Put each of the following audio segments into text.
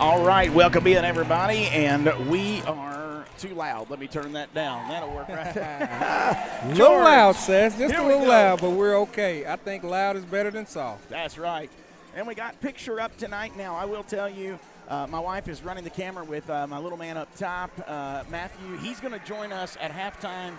All right, welcome in, everybody, and we are too loud. Let me turn that down. That'll work right. A little loud, Seth. Just a little loud, but we're okay. I think loud is better than soft. That's right. And we got picture up tonight. Now, I will tell you, my wife is running the camera with my little man up top, Matthew. He's going to join us at halftime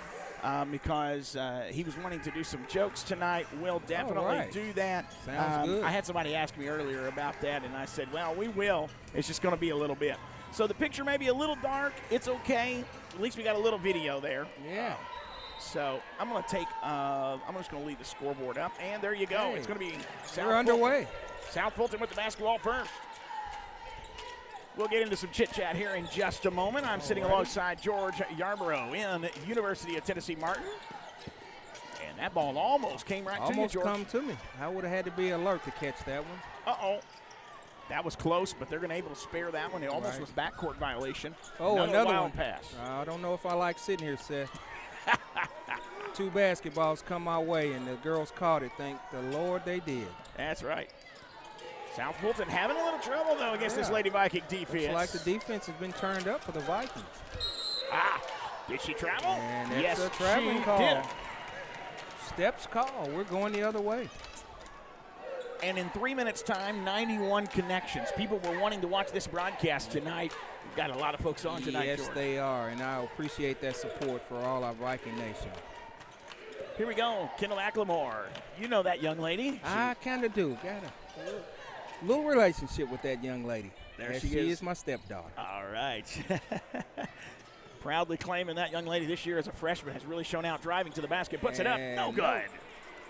because he was wanting to do some jokes tonight. We'll definitely do that. Sounds good. I had somebody ask me earlier about that, and I said, well, we will. It's just going to be a little bit. So the picture may be a little dark. It's okay. At least we got a little video there. Yeah. So I'm going to take I'm just going to leave the scoreboard up, and there you go. Hey, it's going to be We're underway. South Fulton with the basketball first. We'll get into some chit-chat here in just a moment. I'm sitting alongside George Yarborough in University of Tennessee Martin. And that ball almost came right to you, George. Almost come to me. I would have had to be alert to catch that one. Uh-oh. That was close, but they're going to be able to spare that one. It almost was backcourt violation. Oh, another wild one. Pass. I don't know if I like sitting here, Seth. 2 basketballs come my way, and the girls caught it. Thank the Lord they did. That's right. South Fulton having a little trouble, though, against this Lady Viking defense. Looks like the defense has been turned up for the Vikings. Did she travel? And that's yes, a traveling she call. did. Steps call. We're going the other way. And in 3 minutes' time, 91 connections. People were wanting to watch this broadcast tonight. We've got a lot of folks on tonight, Yes, George. they are, and I appreciate that support for all our Viking Nation. Here we go, Kendall Acklemore. You know that young lady. I kind of do. Got a little relationship with that young lady. There she is my stepdaughter. All right. Proudly claiming that young lady this year as a freshman has really shown out driving to the basket. Puts it up. No good.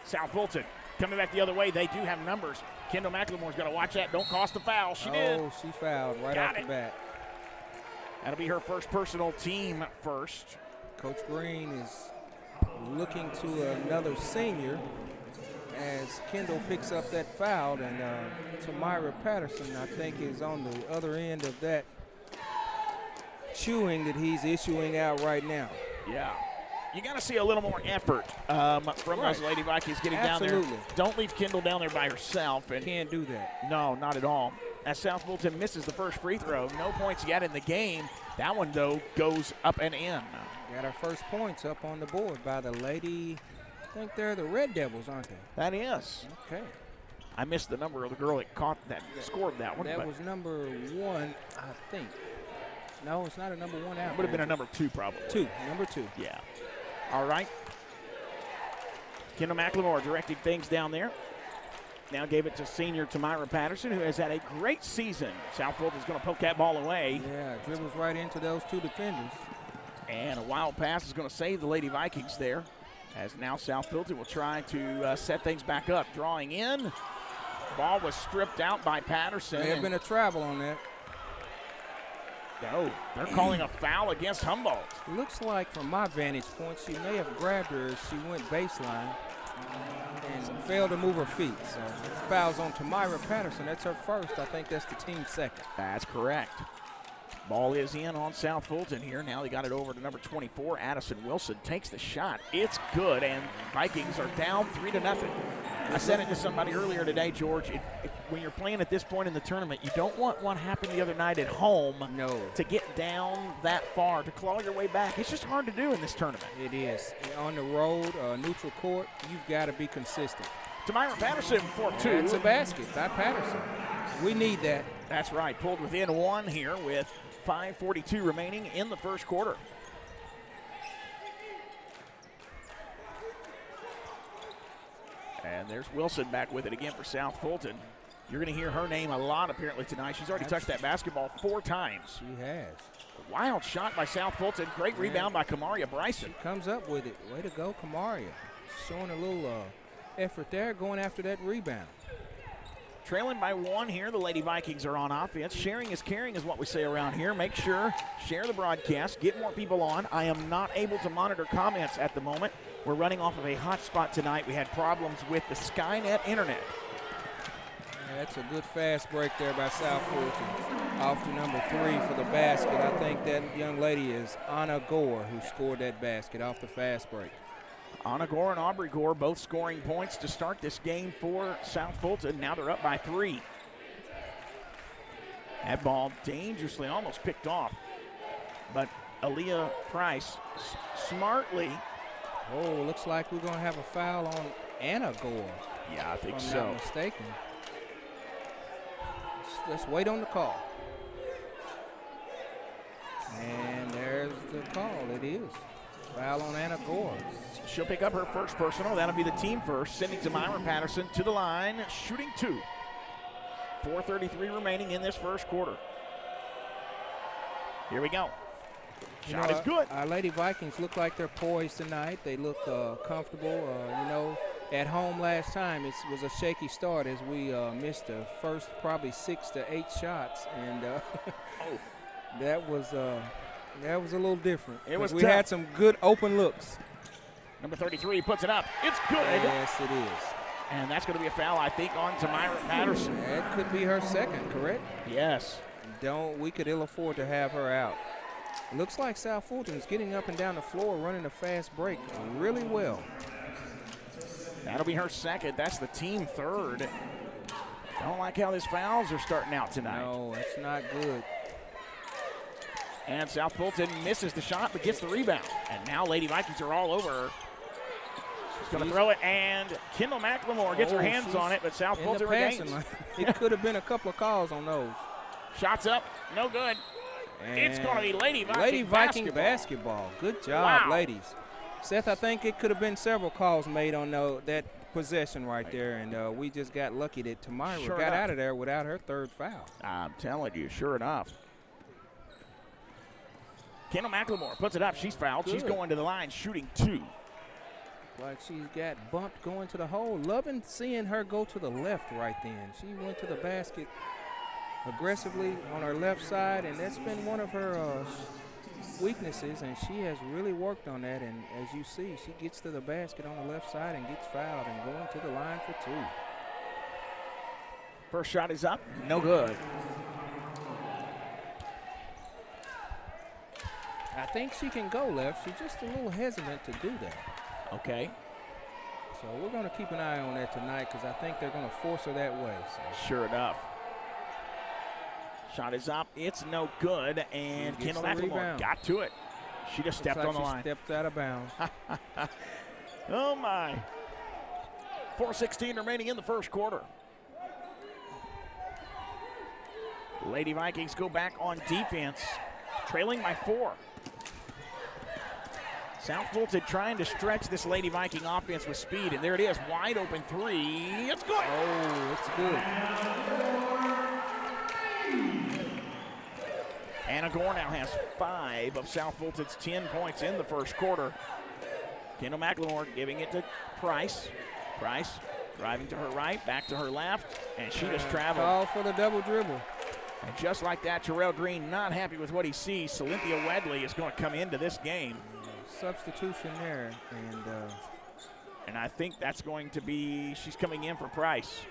South Fulton coming back the other way. They do have numbers. Kendall McLemore's got to watch that. Don't cost the foul. She did. Oh, she fouled right off the bat. That'll be her first personal, team first. Coach Green is looking to another senior as Kendall picks up that foul, and Tamira Patterson, I think, is on the other end of that chewing that he's issuing out right now. Yeah. You got to see a little more effort from those Lady Vikings getting down there. Don't leave Kendall down there by herself. And can't do that. No, not at all. As South Fulton misses the first free throw, no points yet in the game. That one, though, goes up and in. Got our first points up on the board by the Lady. I think they're the Red Devils, aren't they? That is. Okay. I missed the number of the girl that caught that, scored that one. That was number 1, I think. No, it's not a number 1 out. It would have been a number 2, probably. Number 2. Yeah. All right. Kendall McLemore directing things down there. Now gave it to senior Tamira Patterson, who has had a great season. South Fulton's going to poke that ball away. Yeah, dribbles right into those 2 defenders. And a wild pass is going to save the Lady Vikings there. As now South Fulton will try to set things back up. Drawing in. Ball was stripped out by Patterson. May have been a travel on that. No, they're calling a foul against Humboldt. Looks like from my vantage point, she may have grabbed her as she went baseline and failed to move her feet. So fouls on Tamira Patterson. That's her first. I think that's the team's second. That's correct. Ball is in on South Fulton here. Now they got it over to number 24. Addison Wilson takes the shot. It's good, and Vikings are down 3-0. I said it to somebody earlier today, George. When you're playing at this point in the tournament, you don't want what happened the other night at home to get down that far, to claw your way back. It's just hard to do in this tournament. It is. On the road, neutral court, you've got to be consistent. Tamira Patterson for 2. It's a basket by Patterson. We need that. That's right. Pulled within 1 here with 5:42 remaining in the first quarter. And there's Wilson back with it again for South Fulton. You're going to hear her name a lot apparently tonight. She's already touched that basketball 4 times. She has. Wild shot by South Fulton. Great rebound by Kamaria Bryson. She comes up with it. Way to go, Kamaria. Showing a little effort there, going after that rebound. Trailing by 1 here. The Lady Vikings are on offense. Sharing is caring is what we say around here. Make sure, share the broadcast, get more people on. I am not able to monitor comments at the moment. We're running off of a hotspot tonight. We had problems with the Skynet internet. That's a good fast break there by South Fulton. Off to number 3 for the basket. I think that young lady is Anna Gore who scored that basket off the fast break. Anna Gore and Aubrey Gore both scoring points to start this game for South Fulton. Now they're up by 3. That ball dangerously almost picked off. But Aaliyah Price smartly. Oh, looks like we're going to have a foul on Anna Gore. Yeah, I think if I'm so. not mistaken. Let's wait on the call. And there's the call. It is. Foul on Anna Gore. She'll pick up her first personal. That'll be the team first. Sending Tamira Patterson to the line, shooting 2. 4:33 remaining in this first quarter. Here we go. Shot is good. Our Lady Vikings look like they're poised tonight. They look comfortable. At home last time it was a shaky start as we missed the first probably 6 to 8 shots, and that was a little different. We had some good open looks. Number 33 puts it up. It's good. Yes, it is. And that's going to be a foul, I think, on Tamira Patterson. That could be her second, correct? Yes. We could ill afford to have her out. Looks like South Fulton's getting up and down the floor, running a fast break really well. That'll be her second. That's the team third. Don't like how these fouls are starting out tonight. No, it's not good. And South Fulton misses the shot but gets the rebound. And now Lady Vikings are all over her. She's going to throw it, and Kendall McLemore gets her hands on it, but South Fulton regains. It could have been a couple of calls on those. Shots up, no good. And it's going to be Lady Viking basketball. Good job, ladies. Seth, I think it could have been several calls made on that possession right there, and we just got lucky that Tamira got out of there without her third foul. I'm telling you, sure enough. Kendall McLemore puts it up. She's fouled. Good. She's going to the line, shooting 2. Like she's got bumped going to the hole. Loving seeing her go to the left right then. She went to the basket aggressively on her left side, and that's been one of her weaknesses, and she has really worked on that. And as you see, she gets to the basket on the left side and gets fouled and going to the line for 2. First shot is up, no good. I think she can go left. She's just a little hesitant to do that. Okay. So we're going to keep an eye on that tonight because I think they're going to force her that way. So. Sure enough. Shot is up. It's no good. And Kendall McLemore got to it. She just stepped on the line. Stepped out of bounds. Oh, my. 4:16 remaining in the first quarter. Lady Vikings go back on defense, trailing by 4. South Fulton trying to stretch this Lady Viking offense with speed, and there it is, wide open 3. It's good. Oh, it's good. Anna Gore now has 5 of South Fulton's 10 points in the first quarter. Kendall McLemore giving it to Price. Price driving to her right, back to her left, and she just traveled. Call for the double dribble. And just like that, Terrell Green not happy with what he sees. Cynthia Wedley is going to come into this game. Substitution there, and I think that's going to be, she's coming in for Price.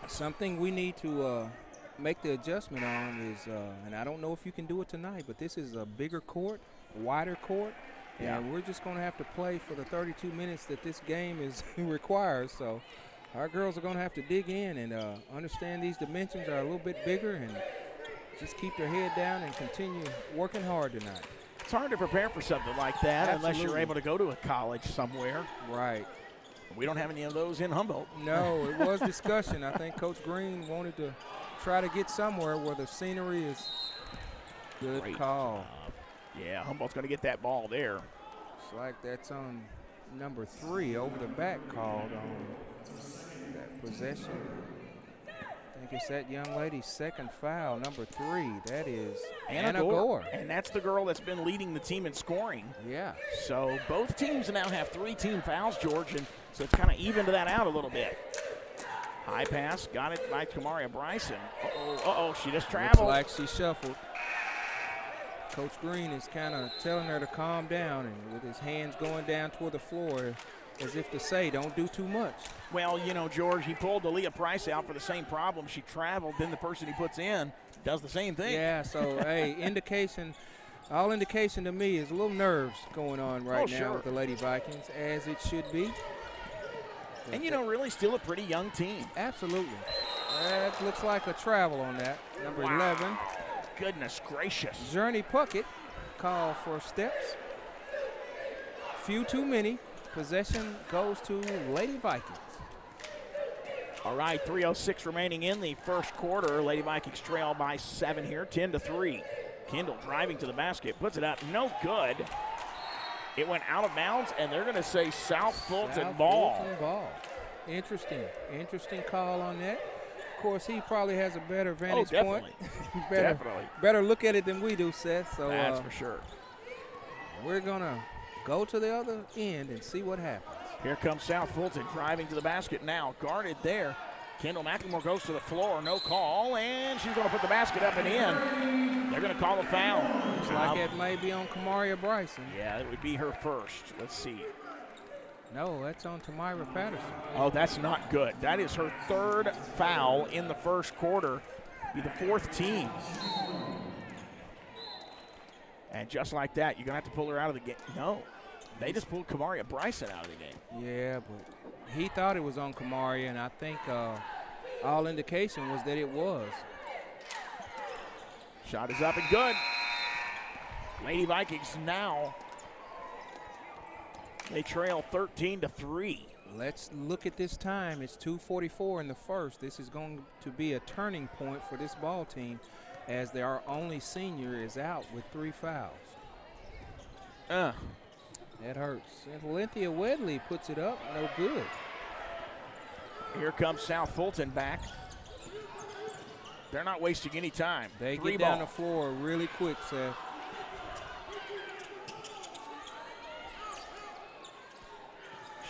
Something we need to make the adjustment on is, and I don't know if you can do it tonight, but this is a bigger court, wider court, and we're just going to have to play for the 32 minutes that this game is requires. So our girls are going to have to dig in and understand these dimensions are a little bit bigger and just keep their head down and continue working hard tonight. It's hard to prepare for something like that unless you're able to go to a college somewhere. Right. We don't have any of those in Humboldt. No, it was discussion. I think Coach Green wanted to try to get somewhere where the scenery is good. Great call. Yeah, Humboldt's going to get that ball there. It's like that's on number 3 over the back called on that possession. I think it's that young lady's second foul, number 3. That is Anna Gore. And that's the girl that's been leading the team in scoring. Yeah. So both teams now have 3 team fouls, George, and so it's kind of evened that out a little bit. High pass, got it by Kamaria Bryson. Uh-oh, she just traveled. Looks like she shuffled. Coach Green is kind of telling her to calm down, and with his hands going down toward the floor as if to say, don't do too much. Well, you know, George, he pulled Aaliyah Price out for the same problem. She traveled, then the person he puts in does the same thing. Yeah, so, hey, all indication to me is a little nerves going on right now with the Lady Vikings, as it should be. And, you know, really still a pretty young team. Absolutely. That looks like a travel on that. Number 11. Goodness gracious. Journey Puckett called for steps. Few too many. Possession goes to Lady Vikings. All right, 3:06 remaining in the first quarter. Lady Vikings trail by 7 here, 10-3. Kendall driving to the basket, puts it up, no good. It went out of bounds, and they're going to say South Fulton ball. Interesting call on that. Of course, he probably has a better vantage point. Definitely. Better look at it than we do, Seth. So that's for sure. We're going to go to the other end and see what happens. Here comes South Fulton driving to the basket now. Guarded there. Kendall McLemore goes to the floor. No call. And she's going to put the basket up and in. They're going to call a foul. Looks like it may be on Kamaria Bryson. Yeah, it would be her first. Let's see. No, that's on Tamira Patterson. Oh, that's not good. That is her 3rd foul in the first quarter. Be the 4th team. And just like that, you're going to have to pull her out of the game. No. They just pulled Kamaria Bryson out of the game. Yeah, but he thought it was on Kamaria, and I think all indication was that it was. Shot is up and good. Lady Vikings now, they trail 13-3. Let's look at this time. It's 2:44 in the first. This is going to be a turning point for this ball team, as their only senior is out with 3 fouls. That hurts. And Lynthia Wedley puts it up, no good. Here comes South Fulton back. They're not wasting any time. They get down the floor really quick, Seth.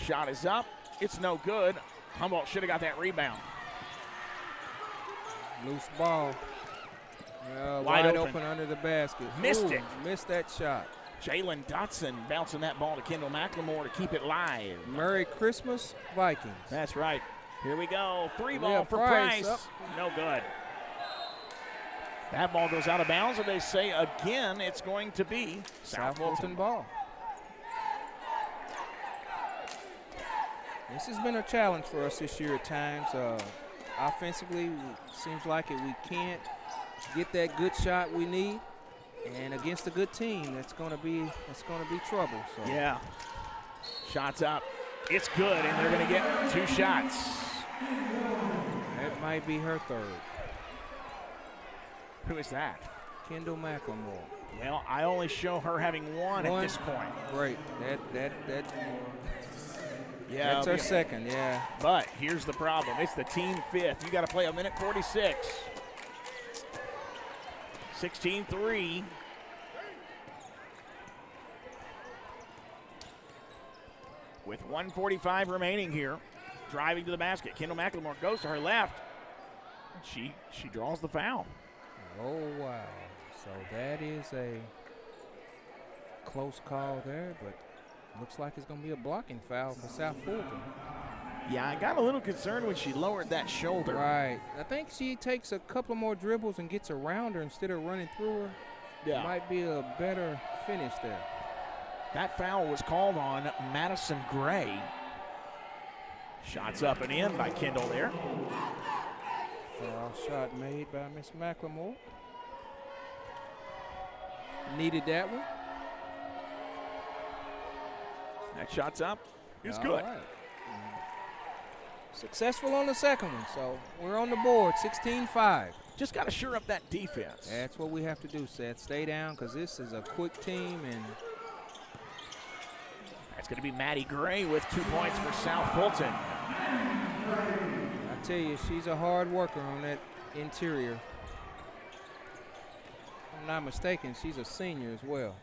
Shot is up. It's no good. Humboldt should have got that rebound. Loose ball. Wide open under the basket. Missed it. Missed that shot. Jalen Dotson bouncing that ball to Kendall McLemore to keep it live. Merry Christmas, Vikings. That's right. Here we go. 3 ball for Price. No good. That ball goes out of bounds, and they say again it's going to be South Fulton ball. This has been a challenge for us this year at times. Offensively, seems like we can't get that good shot we need. And against a good team, that's going to be trouble. So. Yeah. Shots up. It's good, and they're going to get 2 shots. That might be her 3rd. Who is that? Kendall McLemore. Well, I only show her having 1 at this point. Great. Yeah, that's her 2nd, yeah. But here's the problem. It's the team 5th. You got to play 1:46. 16-3. With 1:45 remaining here. Driving to the basket. Kendall McLemore goes to her left. She draws the foul. Oh, wow. So that is a close call there, but looks like it's going to be a blocking foul for South Fulton. Yeah, I got a little concerned when she lowered that shoulder. Right. I think she takes a couple more dribbles and gets around her instead of running through her. Yeah. Might be a better finish there. That foul was called on Madison Gray. Shots up and in by Kendall there. Foul shot made by Miss McLemore. Needed that one. That shot's up. It's good. Right. Successful on the second one, so we're on the board, 16-5. Just got to shore up that defense. That's what we have to do, Seth. Stay down, because this is a quick team. And that's going to be Maddie Gray with 2 points for South Fulton. I tell you, she's a hard worker on that interior. If I'm not mistaken, she's a senior as well.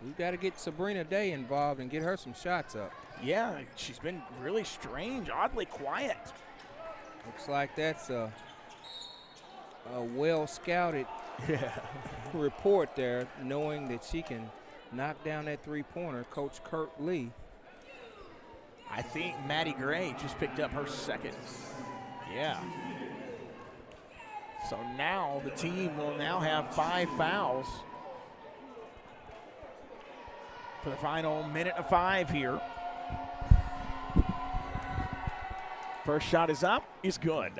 We've got to get Sabrina Day involved and get her some shots up. Yeah, she's been really strange, oddly quiet. Looks like that's a well-scouted report there, knowing that she can knock down that three-pointer. Coach Kurt Lee. I think Maddie Gray just picked up her second. Yeah. So now the team will now have 5 fouls for the final minute of 5 here. First shot is up, is good.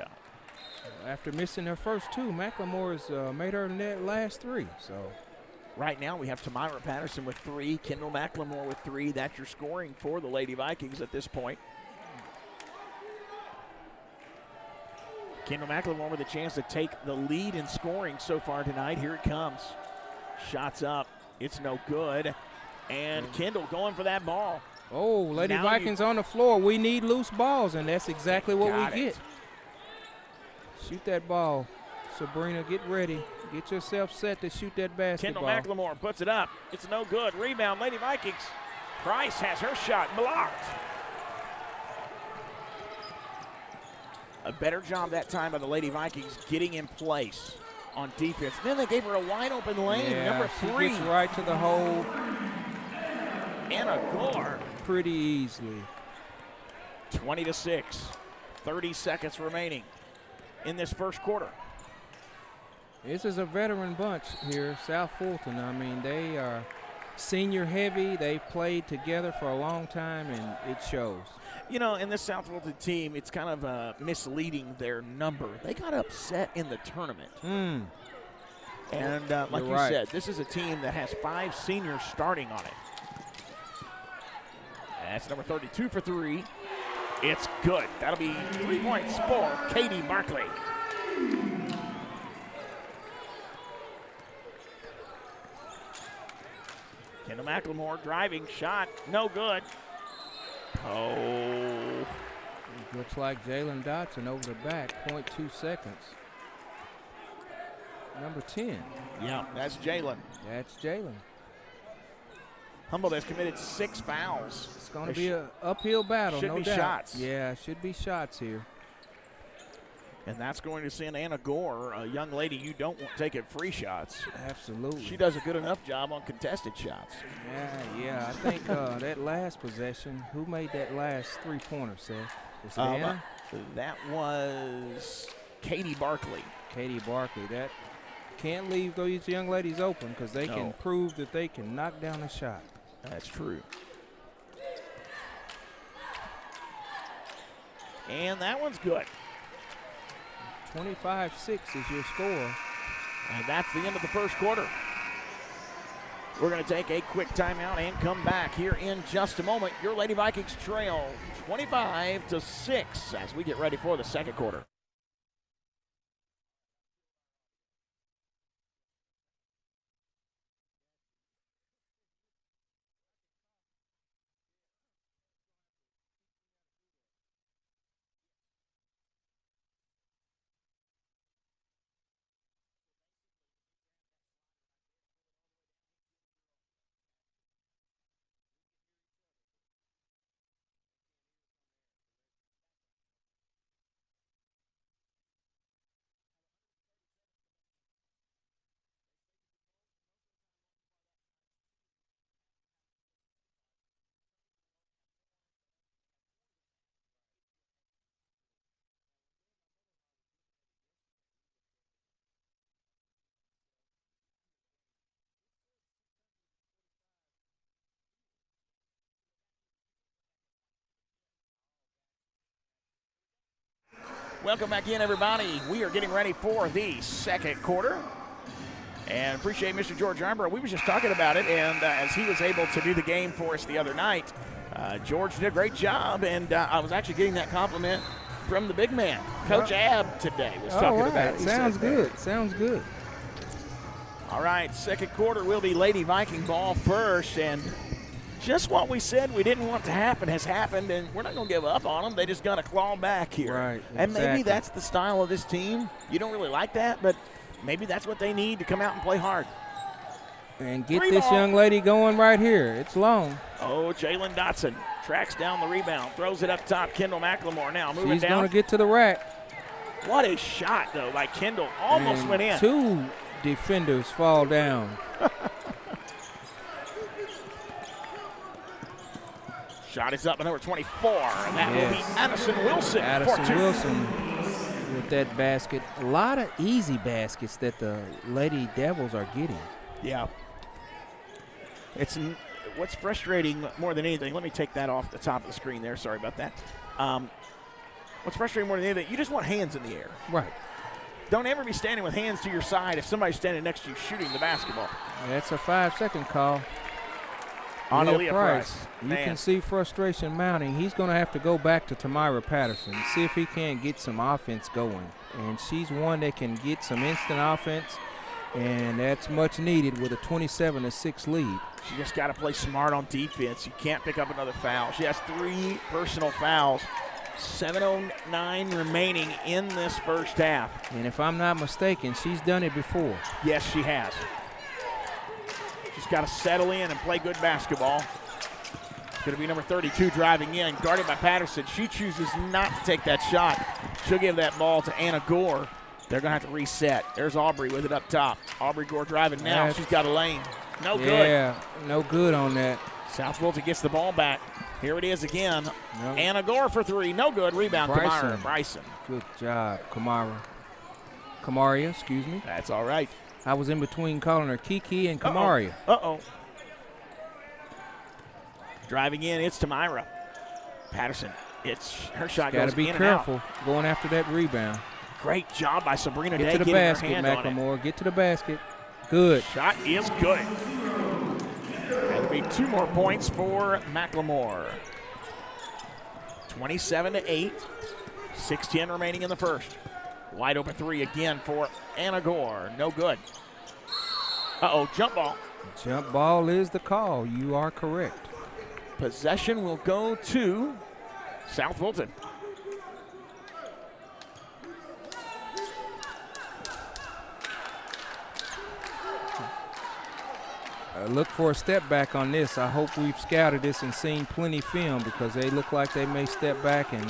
After missing her first 2, McLemore's made her net last 3. So right now we have Tamira Patterson with 3, Kendall McLemore with 3. That's your scoring for the Lady Vikings at this point. Kendall McLemore with a chance to take the lead in scoring so far tonight. Here it comes. Shots up. It's no good. And Kendall going for that ball. Oh, Lady Vikings on the floor. We need loose balls, and that's exactly what we get. Shoot that ball. Sabrina, get ready. Get yourself set to shoot that basketball. Kendall McLemore puts it up. It's no good. Rebound, Lady Vikings. Price has her shot blocked. A better job that time by the Lady Vikings getting in place on defense. Then they gave her a wide open lane. Yeah, Number 3. She gets right to the hole. Anna Gore. Pretty easily. 20-6. 30 seconds remaining in this first quarter. This is a veteran bunch here, South Fulton. I mean, they are senior heavy. They've played together for a long time, and it shows. You know, in this South Fulton team, it's kind of misleading their number. They got upset in the tournament. And like you said, this is a team that has 5 seniors starting on it. That's number 32 for 3. It's good. That'll be 3 points for Katie Barkley. Kendall McLemore driving shot. No good. Oh. It looks like Jalen Dotson over the back, 0.2 seconds. Number 10. Yeah, that's Jalen. That's Jalen. Humboldt has committed 6 fouls. It's going to be an uphill battle, no doubt. Should be shots. Yeah, should be shots here. And that's going to send Anna Gore, a young lady you don't want taking free shots. Absolutely. She does a good enough job on contested shots. Yeah. I think that last possession, who made that last three-pointer, Seth? Was it Anna? That was Katie Barkley. Katie Barkley. That can't leave those young ladies open because they can prove that they can knock down a shot. That's true. And that one's good. 25-6 is your score. And that's the end of the first quarter. We're going to take a quick timeout and come back here in just a moment. Your Lady Vikings trail 25-6 as we get ready for the second quarter. Welcome back in, everybody. We are getting ready for the second quarter. And appreciate Mr. George Armborough. We were just talking about it, and as he was able to do the game for us the other night, George did a great job, and I was actually getting that compliment from the big man. Coach Ab today was talking about it. Sounds good. Sounds good. All right, second quarter will be Lady Viking ball first, and Just what we said we didn't want to happen has happened, and we're not going to give up on them. They just got to claw back here. Right, and maybe exactly. that's the style of this team. You don't really like that, but maybe that's what they need to come out and play hard. And get Three this ball. young lady going right here. It's long. Oh, Jalen Dotson tracks down the rebound, throws it up top. Kendall McLemore now moving She's down. going to get to the rack. What a shot, though, by Kendall. Almost And went in. 2 defenders fall down. Shot is up at number 24, and that will be Addison Wilson. Addison for 2. Wilson with that basket. A lot of easy baskets that the Lady Devils are getting. Yeah. What's frustrating more than anything, let me take that off the top of the screen there. Sorry about that. What's frustrating more than anything, you just want hands in the air. Right. Don't ever be standing with hands to your side if somebody's standing next to you shooting the basketball. That's a 5-second call. On Leah Aaliyah Price. You Man. can see frustration mounting. He's going to have to go back to Tamira Patterson, see if he can't get some offense going. And she's one that can get some instant offense, and that's much needed with a 27-6 lead. She just got to play smart on defense. You can't pick up another foul. She has 3 personal fouls. 7:09 remaining in this first half. And if I'm not mistaken, she's done it before. Yes, she has. She's got to settle in and play good basketball. It's going to be number 32 driving in, guarded by Patterson. She chooses not to take that shot. She'll give that ball to Anna Gore. They're going to have to reset. There's Aubrey with it up top. Aubrey Gore driving now. She's got a lane. No good. Yeah, no good on that. South Fulton gets the ball back. Here it is again. No. Anna Gore for 3. No good. Rebound, Bryson. Tamara Bryson. Good job, Kamaria, excuse me. That's all right. I was in between calling her Kiki and Kamaria. Uh-oh. Driving in, it's Tamira. Patterson, her shot Got goes to be in and out. careful going after that rebound. Great job by Sabrina Day Get to the getting her basket, hand on it. McLemore. Get to the basket. Good. Shot is good. That'll be 2 more points for McLemore. 27-8. 6:10 remaining in the first. Wide open 3 again for Anna Gore. No good. Uh-oh, jump ball. Jump ball is the call. You are correct. Possession will go to South Fulton. Look for a step back on this. I hope we've scouted this and seen plenty film because they look like they may step back. And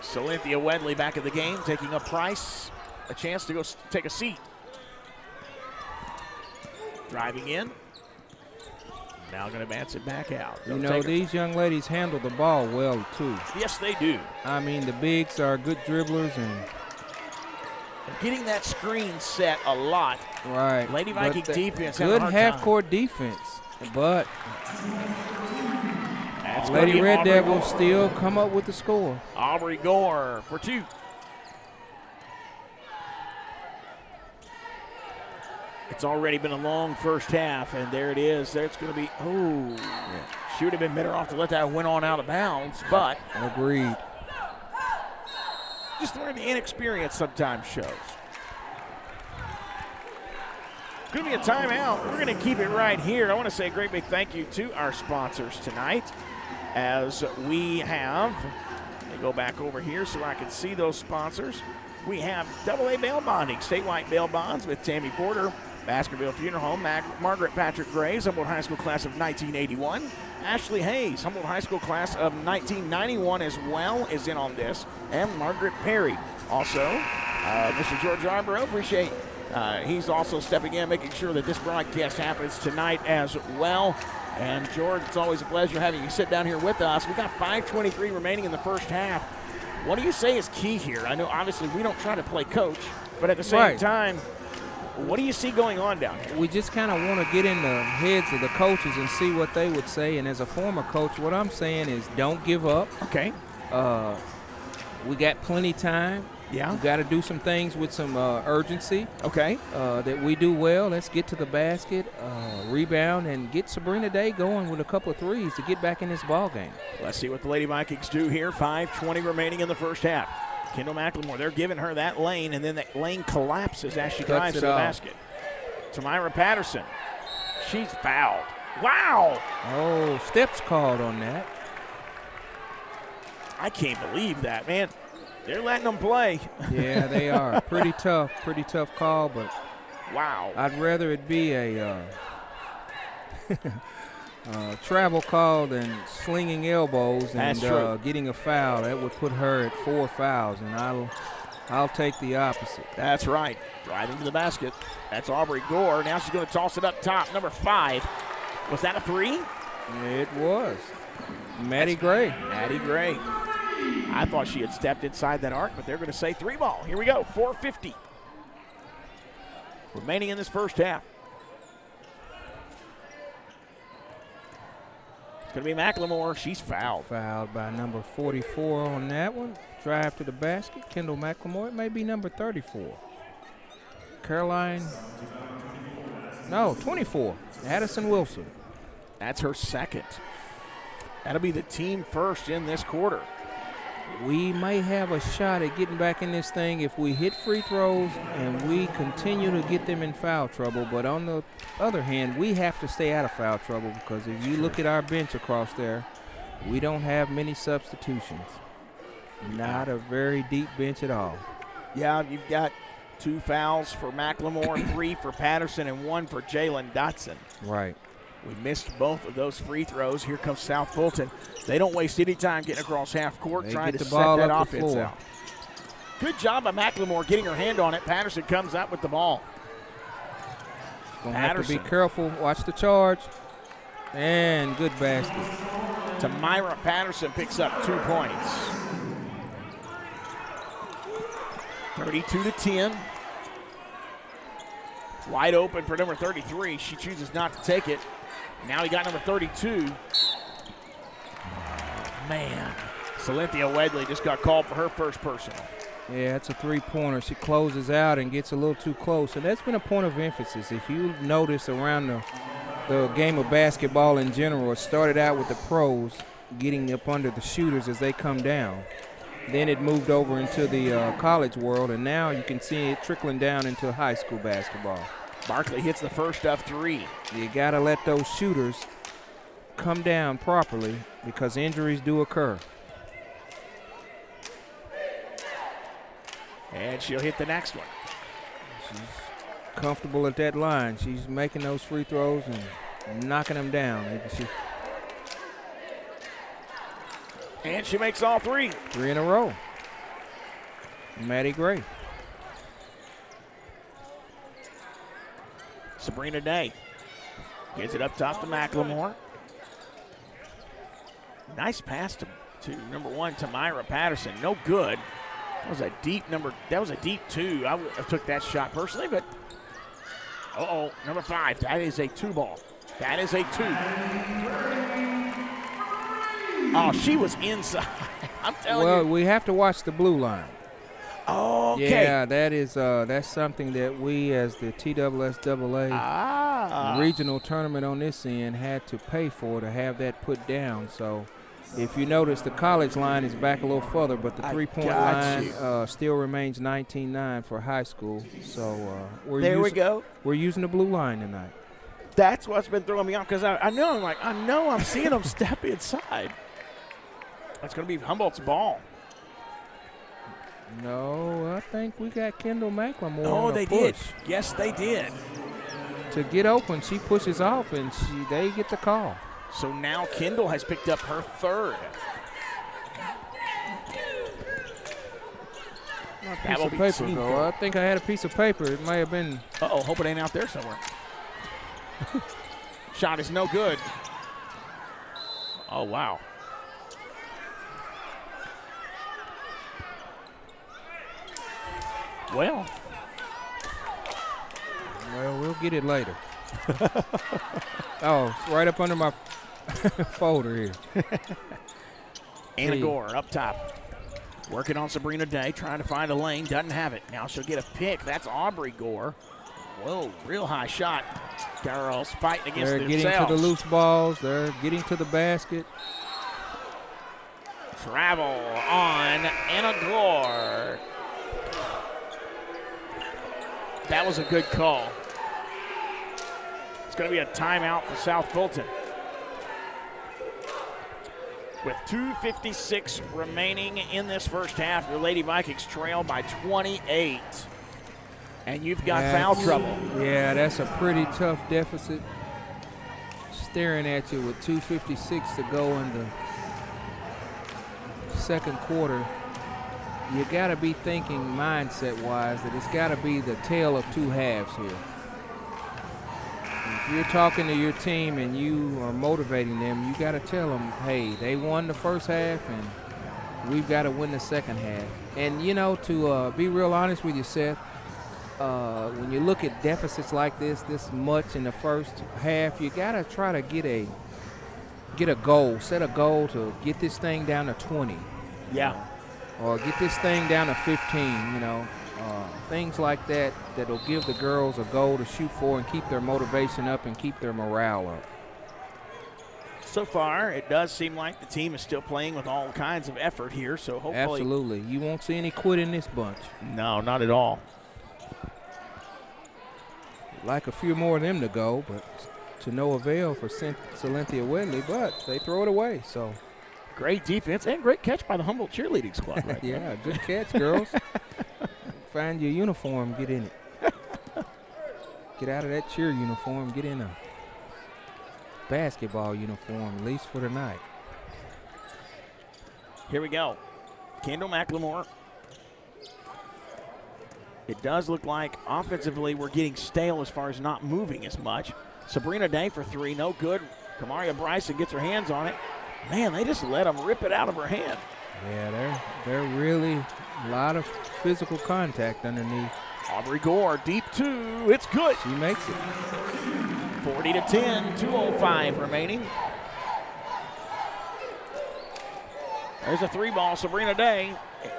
Cynthia Wedley back in the game, taking up Price a chance to go take a seat. Driving in. Now going to bounce it back out. you know, these young ladies handle the ball well, too. Yes, they do. I mean, the bigs are good dribblers and Getting that screen set a lot. right. Lady But Viking the defense having a good hard time. half-court defense, but That's gonna Lady be Red Aubrey Devils Gore. still come up with the score. Aubrey Gore for 2. It's already been a long first half, and there it is. There it's going to be, she would have been better off to let that went on out of bounds, but Agreed. just where the inexperience sometimes shows. It's going to be a timeout. We're going to keep it right here. I want to say a great big thank you to our sponsors tonight as we have, let me go back over here so I can see those sponsors. We have AA Bail Bonding, statewide bail bonds with Tammy Porter, Baskerville Funeral Home, Margaret Patrick Graves, Humboldt High School class of 1981. Ashley Hayes, Humboldt High School class of 1991 as well, is in on this. And Margaret Perry. Also, Mr. George Arborough, appreciate he's also stepping in, making sure that this broadcast happens tonight as well. And George, it's always a pleasure having you sit down here with us. We got 5:23 remaining in the first half. What do you say is key here? I know obviously we don't try to play coach, but at the same time, what do you see going on down here? We just kind of want to get in the heads of the coaches and see what they would say. And as a former coach, what I'm saying is don't give up. Okay. We got plenty time. Yeah. We got to do some things with some urgency. Okay. That we do well. Let's get to the basket, rebound, and get Sabrina Day going with a couple of threes to get back in this ball game. Let's see what the Lady Vikings do here. 5:20 remaining in the first half. Kendall McLemore, they're giving her that lane, and then that lane collapses as she drives to the basket. Tamira Patterson, she's fouled. Wow. Oh, steps called on that. I can't believe that, man. They're letting them play. Yeah, they are. Pretty tough call, but wow. I'd rather it be a travel call than slinging elbows and getting a foul. That would put her at 4 fouls, and I'll take the opposite. That's right. Driving to the basket. That's Aubrey Gore. Now she's going to toss it up top. Number 5. Was that a 3? It was. Maddie Gray. Maddie Gray. I thought she had stepped inside that arc, but they're going to say 3 ball. Here we go. 4:50 remaining in this first half. It's going to be McLemore. She's fouled. Fouled by number 44 on that one. Drive to the basket. Kendall McLemore. It may be number 34. Caroline. No, 24. Addison Wilson. That's her second. That'll be the team first in this quarter. We may have a shot at getting back in this thing if we hit free throws and we continue to get them in foul trouble. But on the other hand, we have to stay out of foul trouble because if you look at our bench across there, we don't have many substitutions. Not a very deep bench at all. Yeah, you've got 2 fouls for McLemore, 3 for Patterson, and 1 for Jalen Dotson. Right. We missed both of those free throws. Here comes South Fulton. They don't waste any time getting across half court trying to set that offense out. Good job by McLemore getting her hand on it. Patterson comes out with the ball. Gonna have to be careful. Watch the charge. And good basket. Tamira Patterson picks up 2 points. 32-10. Wide open for number 33. She chooses not to take it. Now he got number 32. Man. Cynthia Wedley just got called for her first personal. Yeah, it's a 3-pointer. She closes out and gets a little too close. And that's been a point of emphasis. If you notice around the game of basketball in general, it started out with the pros getting up under the shooters as they come down. Then it moved over into the college world, and now you can see it trickling down into high school basketball. Barkley hits the first of 3. You got to let those shooters come down properly because injuries do occur. And she'll hit the next one. She's comfortable at that line. She's making those free throws and knocking them down. And she makes all 3. 3 in a row. Maddie Gray. Sabrina Day gets it up top to McLemore. Nice pass to number 1, Tamira Patterson. No good. That was a deep 2. I took that shot personally, but number 5. That is a 2 ball. That is a 2. Oh, she was inside. I'm telling you. Well, we have to watch the blue line. Oh, okay. Yeah, that's something that we as the TSSAA regional tournament on this end had to pay for to have that put down. So if you notice, the college line is back a little further, but the 3-point line still remains 19-9 for high school. So we're using the blue line tonight. That's what's been throwing me off because I know I'm seeing them step inside. That's going to be Humboldt's ball. No, I think we got Kendall McLemore. Oh, they did. Yes, they did. To get open, she pushes off, and they get the call. So now Kendall has picked up her 3rd. Piece of paper, though. I think I had a piece of paper. It may have been. Hope it ain't out there somewhere. Shot is no good. Oh, wow. Well, we'll get it later. Oh, it's right up under my folder here. Anna Gore up top. Working on Sabrina Day, trying to find a lane. Doesn't have it. Now she'll get a pick. That's Aubrey Gore. Whoa, real high shot. Girls fighting against themselves. They're getting to the loose balls. They're getting to the basket. Travel on Anna Gore. That was a good call. It's going to be a timeout for South Fulton. With 2:56 remaining in this first half, your Lady Vikings trail by 28. And you've got foul trouble. Yeah, that's a pretty tough deficit. Staring at you with 2:56 to go in the second quarter. You got to be thinking mindset-wise that it's got to be the tale of two halves here. If you're talking to your team and you are motivating them, you got to tell them, hey, they won the first half and we've got to win the second half. And, you know, to be real honest with you, Seth, when you look at deficits like this much in the first half, you got to try to get a goal, set a goal to get this thing down to 20. Yeah. Or get this thing down to 15, you know. Things like that that'll give the girls a goal to shoot for and keep their motivation up and keep their morale up. So far, it does seem like the team is still playing with all kinds of effort here, so hopefully. Absolutely. You won't see any quit in this bunch. No, not at all. Like a few more of them to go, but to no avail for Cynthia Wedley, but they throw it away, so. Great defense and great catch by the Humboldt cheerleading squad. Right yeah, good catch, girls. Find your uniform, get in it. Get out of that cheer uniform, get in a basketball uniform, at least for the night. Here we go. Kendall McLemore. It does look like offensively we're getting stale as far as not moving as much. Sabrina Day for three, no good. Kamaria Bryson gets her hands on it. Man, they just let them rip it out of her hand. Yeah, they're really a lot of physical contact underneath. Aubrey Gore, deep two. It's good. She makes it. 40-10, 2:05 remaining. There's a three ball, Sabrina Day.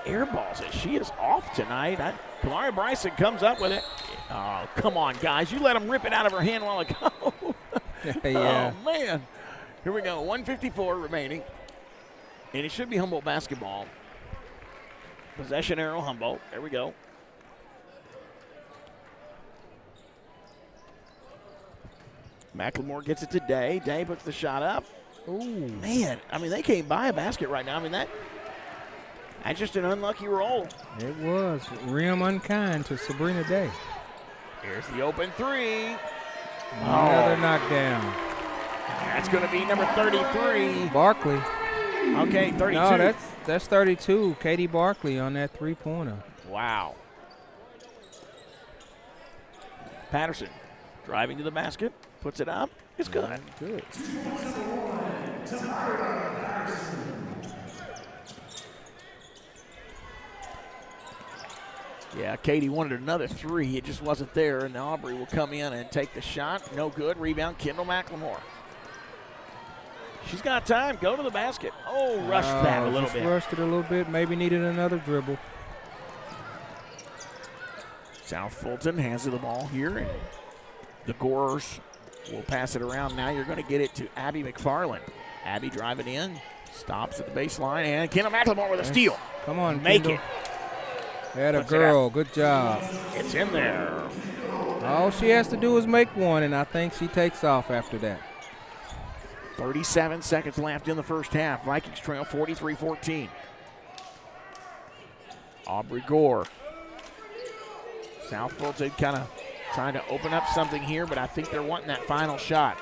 Air balls it. She is off tonight. Kamaria Bryson comes up with it. Oh, come on, guys. You let them rip it out of her hand while ago. Yeah. Oh, man. Here we go, 1:54 remaining. And it should be Humboldt basketball. Possession arrow, Humboldt. There we go. McLemore gets it to Day. Day puts the shot up. Ooh. Man, I mean, they can't buy a basket right now. I mean, that's just an unlucky roll. It was. Rim unkind to Sabrina Day. Here's the open three. Another knockdown. That's going to be number 33. Barkley. Okay, 32. No, that's 32. Katie Barkley on that three-pointer. Wow. Patterson driving to the basket, puts it up. It's good. Good. Yeah, Katie wanted another three. It just wasn't there, and Aubrey will come in and take the shot. No good. Rebound, Kendall McLemore. She's got time. Go to the basket. Oh, rushed that a little bit. Rushed it a little bit. Maybe needed another dribble. South Fulton hands her the ball here, and the Gorers will pass it around. Now you're going to get it to Abby McFarland. Abby driving in, stops at the baseline, and Kendall McLemore with a steal. Come on, Make Kendall. it. Had a girl. Good job. It's in there. All she has to do is make one, and I think she takes off after that. 37 seconds left in the first half. Vikings trail 43-14. Aubrey Gore. South Fulton kind of trying to open up something here, but I think they're wanting that final shot.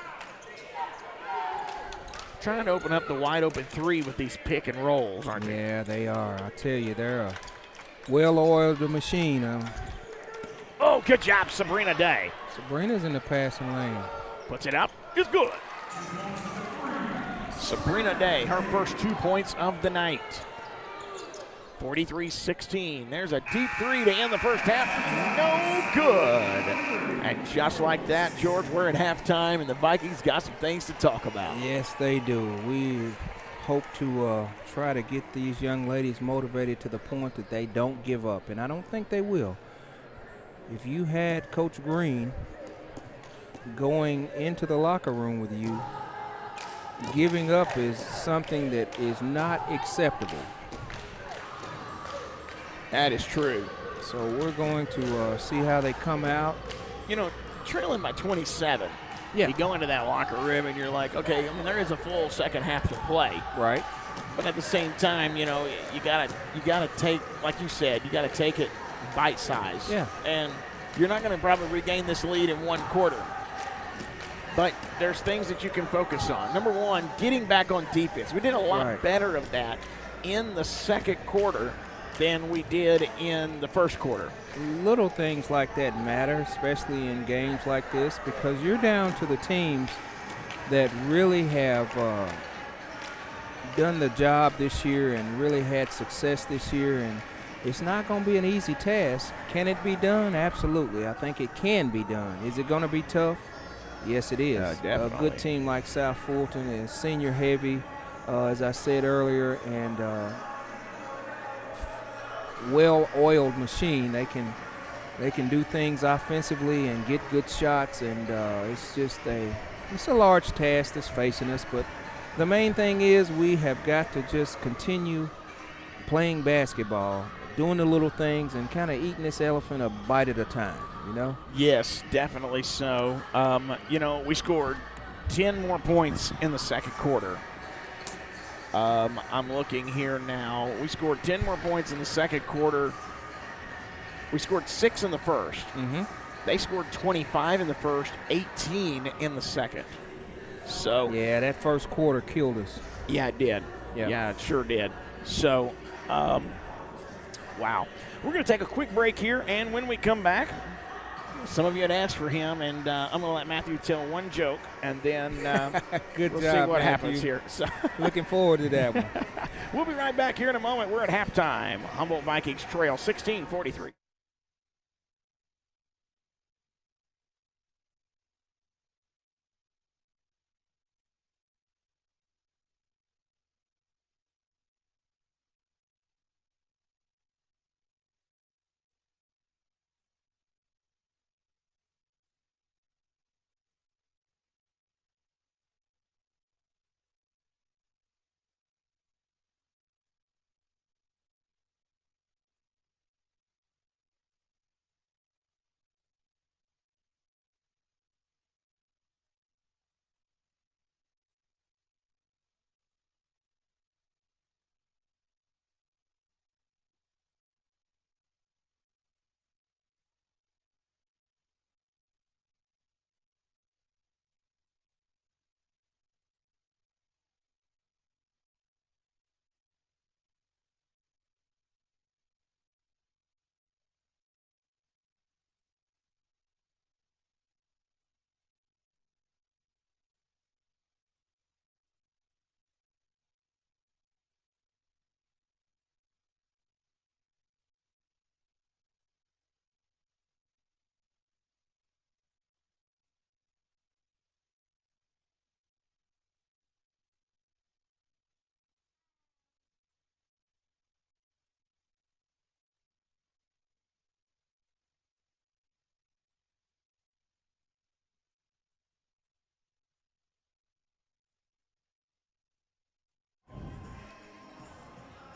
Trying to open up the wide open three with these pick and rolls, aren't they? Yeah, they are. I tell you, they're a well-oiled machine. Oh, good job, Sabrina Day. Sabrina's in the passing lane. Puts it up. It's good. Sabrina Day, her first 2 points of the night. 43-16. There's a deep three to end the first half. No good. And just like that, George, we're at halftime, and the Vikings got some things to talk about. Yes, they do. We hope to try to get these young ladies motivated to the point that they don't give up, and I don't think they will. If you had Coach Green going into the locker room with you, giving up is something that is not acceptable. That is true. So we're going to see how they come out. You know, trailing by 27, Yeah. You go into that locker room and you're like, okay, I mean, there is a full second half to play. Right. But at the same time, you gotta take, like you said, you gotta take it bite size. Yeah. And you're not going to probably regain this lead in one quarter. But there's things that you can focus on. Number one, getting back on defense. We did a lot better of that in the second quarter than we did in the first quarter. Little things like that matter, especially in games like this, because you're down to the teams that really have done the job this year and really had success this year, and it's not going to be an easy task. Can it be done? Absolutely. I think it can be done. Is it going to be tough? Yes, it is. Definitely. A good team like South Fulton is senior heavy, as I said earlier, and well-oiled machine. They can do things offensively and get good shots, and it's a large task that's facing us. But the main thing is we have got to just continue playing basketball, doing the little things, and kind of eating this elephant a bite at a time, you know? Yes, definitely so. We scored 10 more points in the second quarter. I'm looking here now. We scored 10 more points in the second quarter. We scored 6 in the first. Mm-hmm. They scored 25 in the first, 18 in the second. So yeah, that first quarter killed us. Yeah, it did. Yeah, it sure did. So, wow. We're going to take a quick break here, and when we come back, some of you had asked for him, and I'm going to let Matthew tell one joke, and then Good we'll job, see what Matthew. happens here. So Looking forward to that one. we'll be right back here in a moment. We're at halftime. Humboldt Vikings trail 16-43.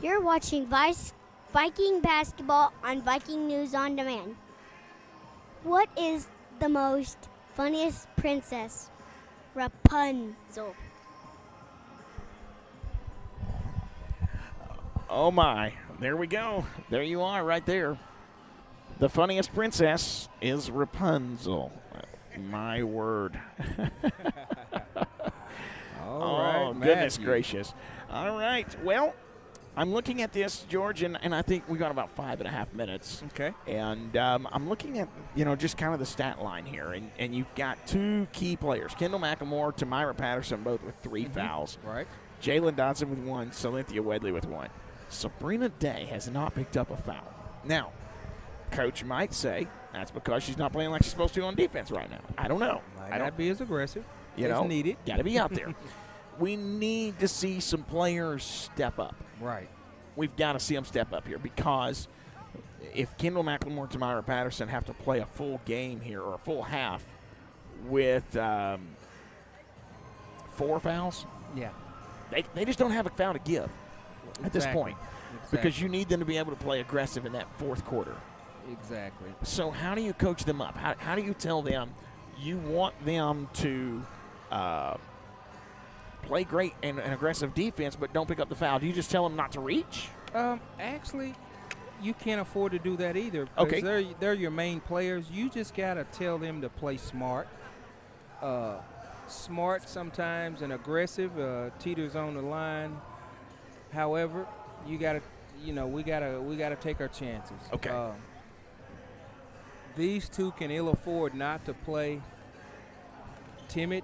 You're watching Viking basketball on Viking News on Demand. What is the most funniest princess? Rapunzel. Oh, my. There we go. There you are right there. The funniest princess is Rapunzel. My word. All right, goodness Matthew. gracious. All right. Well, I'm looking at this, George, and I think we got about 5.5 minutes. Okay. And I'm looking at, just kind of the stat line here. And you've got two key players, Kendall McLemore, Tamira Patterson, both with 3 fouls. Right. Jalen Dodson with 1, Cynthia Wedley with 1. Sabrina Day has not picked up a foul. Now, Coach might say that's because she's not playing like she's supposed to on defense right now. I don't know. Might not be as aggressive. You as know, needed. got to be out there. We need to see some players step up. Right. We've got to see them step up here because if Kendall McLemore and Tamira Patterson have to play a full game here or a full half with 4 fouls, Yeah. they just don't have a foul to give at this point Exactly. because you need them to be able to play aggressive in that fourth quarter. Exactly. So how do you coach them up? How do you tell them, you want them to play great and aggressive defense, but don't pick up the foul. Do you just tell them not to reach? Actually, you can't afford to do that either. Okay. Because they're your main players. You just got to tell them to play smart. Smart sometimes and aggressive. Teeter's on the line. However, you got to, we gotta take our chances. Okay. These two can ill afford not to play timid.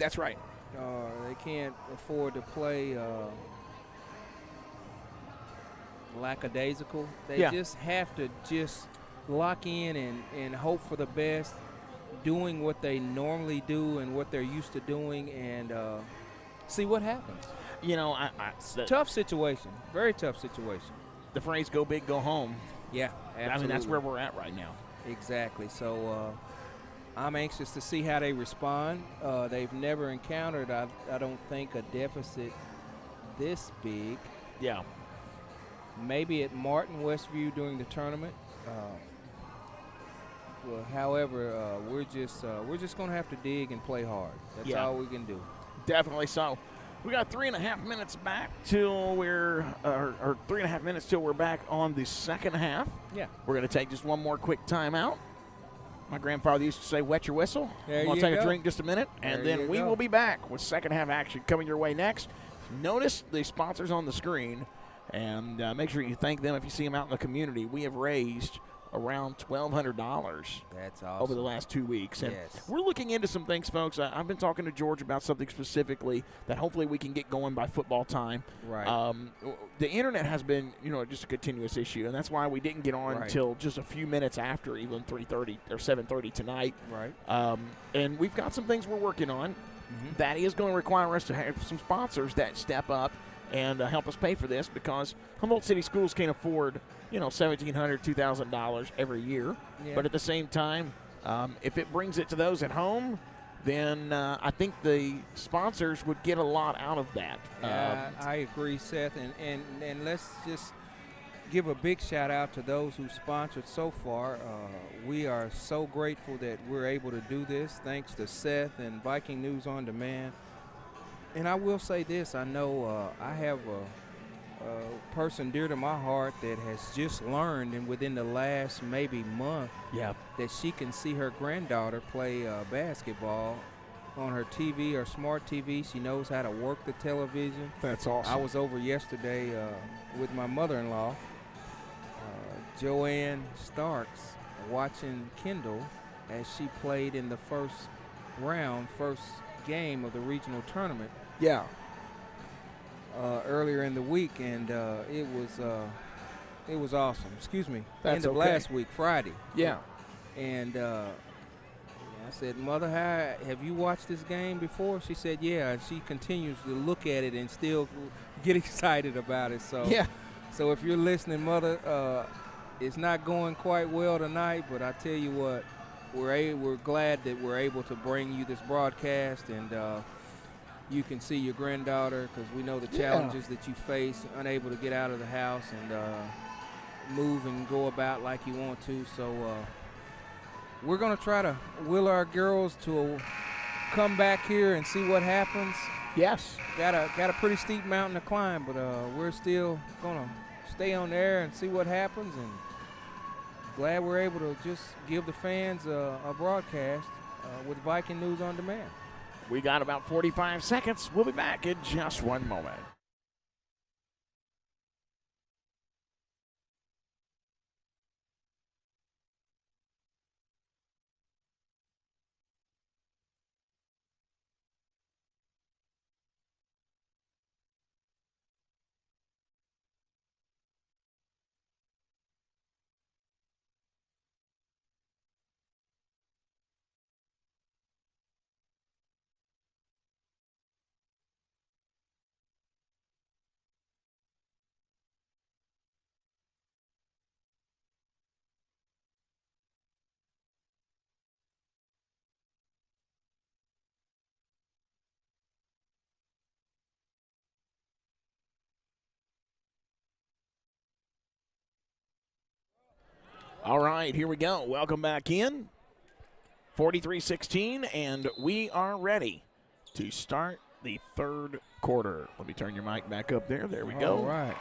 That's right. They can't afford to play lackadaisical. They just have to just lock in and hope for the best, doing what they normally do and what they're used to doing, and see what happens. Tough situation, very tough situation. The phrase "go big, go home." Yeah, absolutely. I mean, that's where we're at right now. Exactly. So I'm anxious to see how they respond. They've never encountered, I don't think, a deficit this big. Yeah. Maybe at Martin Westview during the tournament. However, we're just going to have to dig and play hard. That's all we can do. Definitely so. We got 3.5 minutes back till we're, or 3.5 minutes till we're back on the second half. Yeah. We're going to take just one more quick timeout. My grandfather used to say, "Wet your whistle." There I'm going you to take go. a drink just a minute, and then we will be back with second half action coming your way next. Notice the sponsors on the screen, and make sure you thank them if you see them out in the community. We have raised around $1,200 That's awesome. over the last 2 weeks. And Yes. we're looking into some things, folks. I've been talking to George about something specifically that hopefully we can get going by football time. Right. The internet has been, just a continuous issue, and that's why we didn't get on until just a few minutes after even 3:30 or 7:30 tonight. Right. And we've got some things we're working on. That is going to require us to have some sponsors that step up and help us pay for this, because Humboldt City Schools can't afford, $1,700, $2,000 every year. Yeah. But at the same time, if it brings it to those at home, then I think the sponsors would get a lot out of that. I agree, Seth, and let's just give a big shout out to those who sponsored so far. We are so grateful that we're able to do this, thanks to Seth and Viking News on Demand. And I will say this, I know I have a person dear to my heart that has just learned, and within the last maybe month, that she can see her granddaughter play basketball on her TV or smart TV. She knows how to work the television. That's awesome. I was over yesterday with my mother-in-law, Joanne Starks, watching Kendall as she played in the first game of the regional tournament. Yeah. Earlier in the week, and it was awesome. Excuse me. That's end of okay. last week, Friday. Yeah. And I said, "Mother, have you watched this game before?" She said, "Yeah." And she continues to look at it and still get excited about it. So Yeah. So if you're listening, Mother, it's not going quite well tonight, but I tell you what, we're glad that we're able to bring you this broadcast, and you can see your granddaughter, because we know the challenges that you face, unable to get out of the house and move and go about like you want to. So we're going to try to will our girls to come back here and see what happens. Yes. Got a pretty steep mountain to climb, but we're still going to stay on there and see what happens, and glad we're able to just give the fans a broadcast with Viking News on Demand. We got about 45 seconds. We'll be back in just one moment. All right, here we go. Welcome back in. 43-16, and we are ready to start the third quarter. Let me turn your mic back up there. There we go. All right.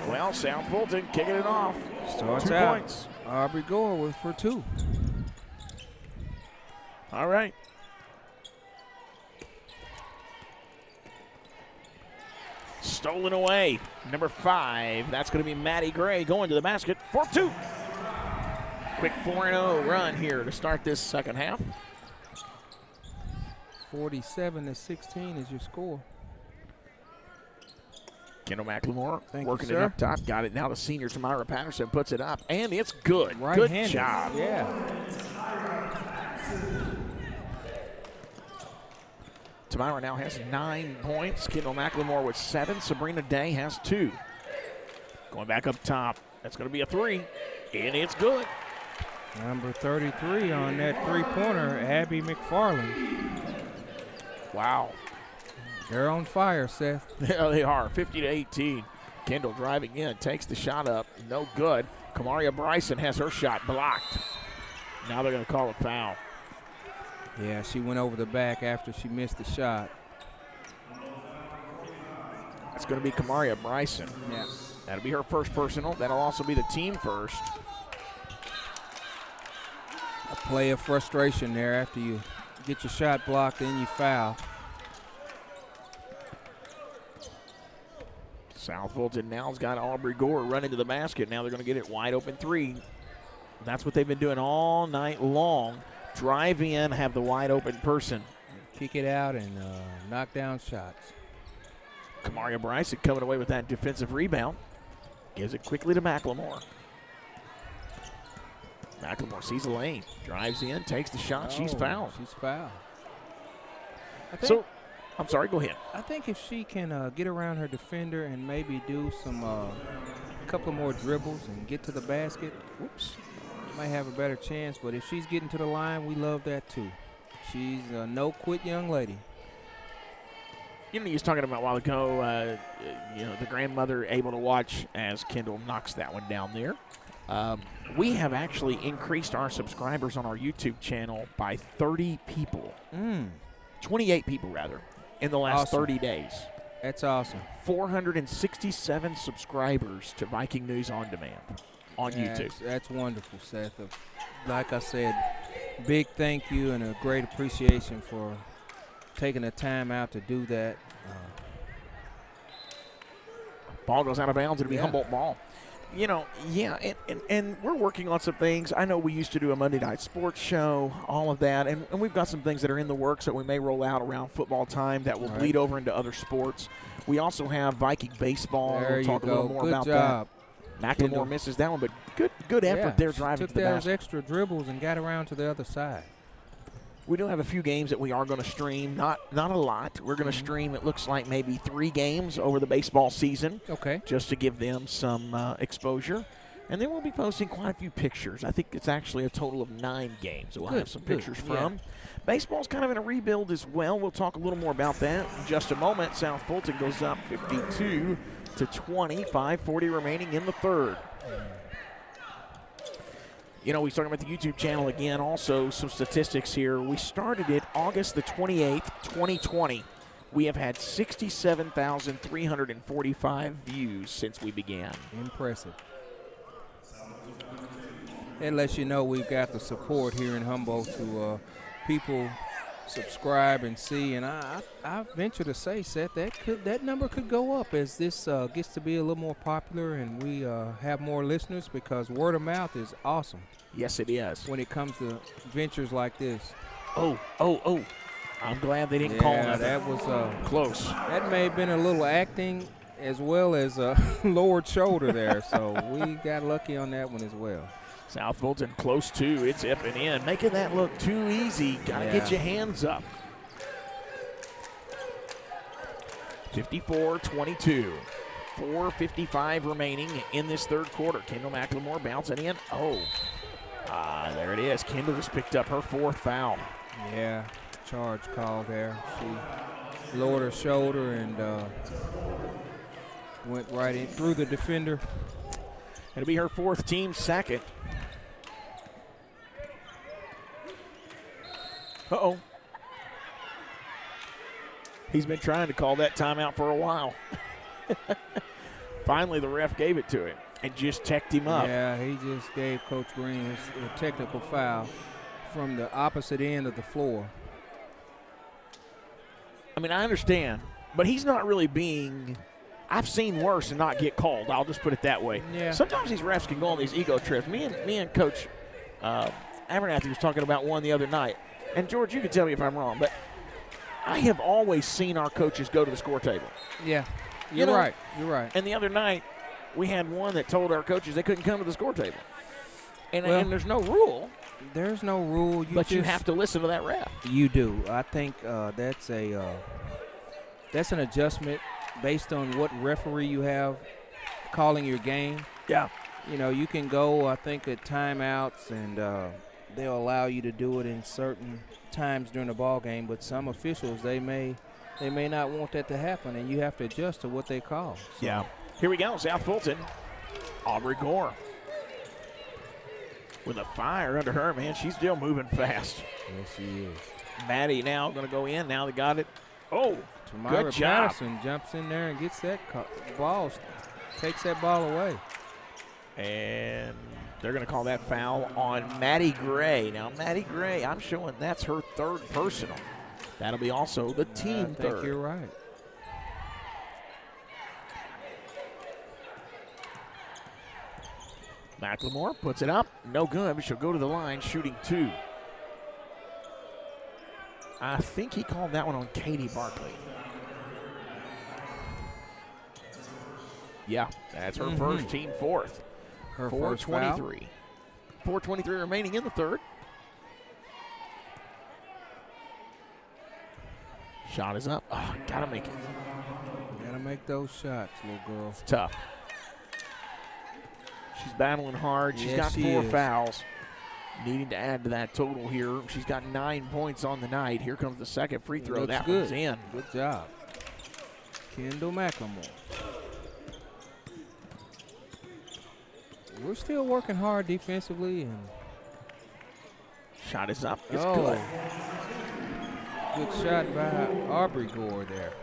Well, South Fulton kicking it off. Starts 2 out. points. Aubrey Gore for 2. All right. Stolen away. Number 5. That's going to be Maddie Gray going to the basket for 2. Quick 4-0 run here to start this second half. 47-16 is your score. Kendall McLemore working you, it sir. up top. Got it now to senior Tamara Patterson. Puts it up, and it's good. Good Right-handed. job. Yeah. Tamara now has 9 points. Kendall McLemore with 7. Sabrina Day has 2. Going back up top. That's going to be a 3, and it's good. Number 33 on that three-pointer, Abby McFarland. Wow. They're on fire, Seth. Yeah, they are. 50-18. Kendall driving in, takes the shot up. No good. Kamaria Bryson has her shot blocked. Now they're going to call a foul. Yeah, she went over the back after she missed the shot. That's going to be Kamaria Bryson. Yeah. That'll be her first personal. That'll also be the team first. A play of frustration there after you get your shot blocked, then you foul. South Fulton now's got Aubrey Gore running to the basket. Now they're going to get it wide open 3. That's what they've been doing all night long. Drive in, have the wide open person. Kick it out and knock down shots. Kamaria Bryson coming away with that defensive rebound. Gives it quickly to McLemore. McLemore sees a lane, drives in, takes the shot. She's fouled. She's fouled. So, I'm sorry, go ahead. I think if she can get around her defender and maybe do some couple more dribbles and get to the basket, might have a better chance. But if she's getting to the line, we love that too. She's a no-quit young lady. You know, he was talking about a while ago, the grandmother able to watch as Kendall knocks that one down there. We have actually increased our subscribers on our YouTube channel by 30 people. 28 people, rather, in the last 30 days. That's awesome. 467 subscribers to Viking News On Demand on YouTube. That's wonderful, Seth. Like I said, big thank you and a great appreciation for taking the time out to do that. Ball goes out of bounds. It'll be Humboldt ball. You know, and we're working on some things. I know we used to do a Monday night sports show, all of that, and we've got some things that are in the works that we may roll out around football time that will bleed over into other sports. We also have Viking baseball. We'll talk a little more about that. McLemore misses that one, but good effort there driving to the basket. Took those extra dribbles and got around to the other side. We do have a few games that we are going to stream, not a lot. We're going to stream, it looks like, maybe 3 games over the baseball season. Okay. Just to give them some exposure. And then we'll be posting quite a few pictures. I think it's actually a total of 9 games that we'll have some pictures from. Baseball's kind of in a rebuild as well. We'll talk a little more about that in just a moment. South Fulton goes up 52-20, 5:40 remaining in the third. You know, we talking about the YouTube channel again. Also, some statistics here. We started it August the 28th, 2020. We have had 67,345 views since we began. Impressive. It lets you know we've got the support here in Humboldt to people subscribe and see. And I venture to say, Seth, that number could go up as this gets to be a little more popular and we have more listeners, because word of mouth is awesome. Yes, it is. When it comes to ventures like this. Oh. I'm glad they didn't call that. That was close. That may have been a little acting as well as a lowered shoulder there. So we got lucky on that one as well. South Fulton close to. It's up and in. Making that look too easy. Got to get your hands up. 54-22. 4:55 remaining in this third quarter. Kendall McLemore bouncing in. There it is. Kendall just picked up her 4th foul. Yeah, charge call there. She lowered her shoulder and went right in through the defender. It'll be her 4th, team 2nd. Uh-oh. He's been trying to call that timeout for a while. Finally, the ref gave it to him and just teched him up. Yeah, he just gave Coach Green a technical foul from the opposite end of the floor. I mean, I understand, but he's not really being – I've seen worse and not get called. I'll just put it that way. Yeah. Sometimes these refs can go on these ego trips. Me and Coach Abernathy was talking about one the other night. And, George, you can tell me if I'm wrong, but I have always seen our coaches go to the score table. Yeah, you're right. You're right. And the other night, we had one that told our coaches they couldn't come to the score table. And there's no rule. There's no rule. You have to listen to that ref. You do. I think that's an adjustment based on what referee you have calling your game. Yeah. You know, you can go, I think, at timeouts, and they'll allow you to do it in certain times during the ball game. But some officials, they may not want that to happen, and you have to adjust to what they call. So. Yeah. Here we go, South Fulton. Aubrey Gore. With a fire under her, man. She's still moving fast. Yes, she is. Maddie now going to go in. Now they got it. Oh, Tamara good job. Patterson jumps in there and gets that ball, takes that ball away. And they're going to call that foul on Maddie Gray. Now, Maddie Gray, I'm showing that's her third personal. That'll be also the team I third. think you're right. McLemore puts it up. No good. She'll go to the line shooting 2. I think he called that one on Katie Barkley. Yeah, that's her first, team fourth. Her first foul. 4:23. 4:23 remaining in the third. Shot is up. Oh, gotta make it. Gotta make those shots, little girl. It's tough. She's battling hard. She's got she 4 is. fouls. Needing to add to that total here. She's got 9 points on the night. Here comes the second free throw. That good. one's in. Good job. Kendall McLemore. We're still working hard defensively. And Shot is up. It's oh, good. Good shot by Aubrey Gore there.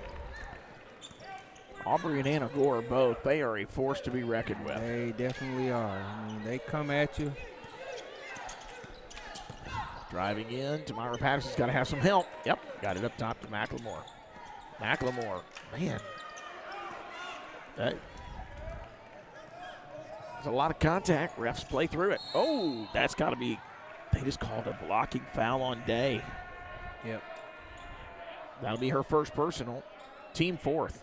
Aubrey and Anna Gore both. They are a force to be reckoned with. They definitely are. I mean, they come at you. Driving in. Tamara Patterson's got to have some help. Yep. Got it up top to McLemore. McLemore. Man. There's a lot of contact. Refs play through it. Oh, that's got to be. They just called a blocking foul on Day. Yep. That'll be her first personal. Team fourth.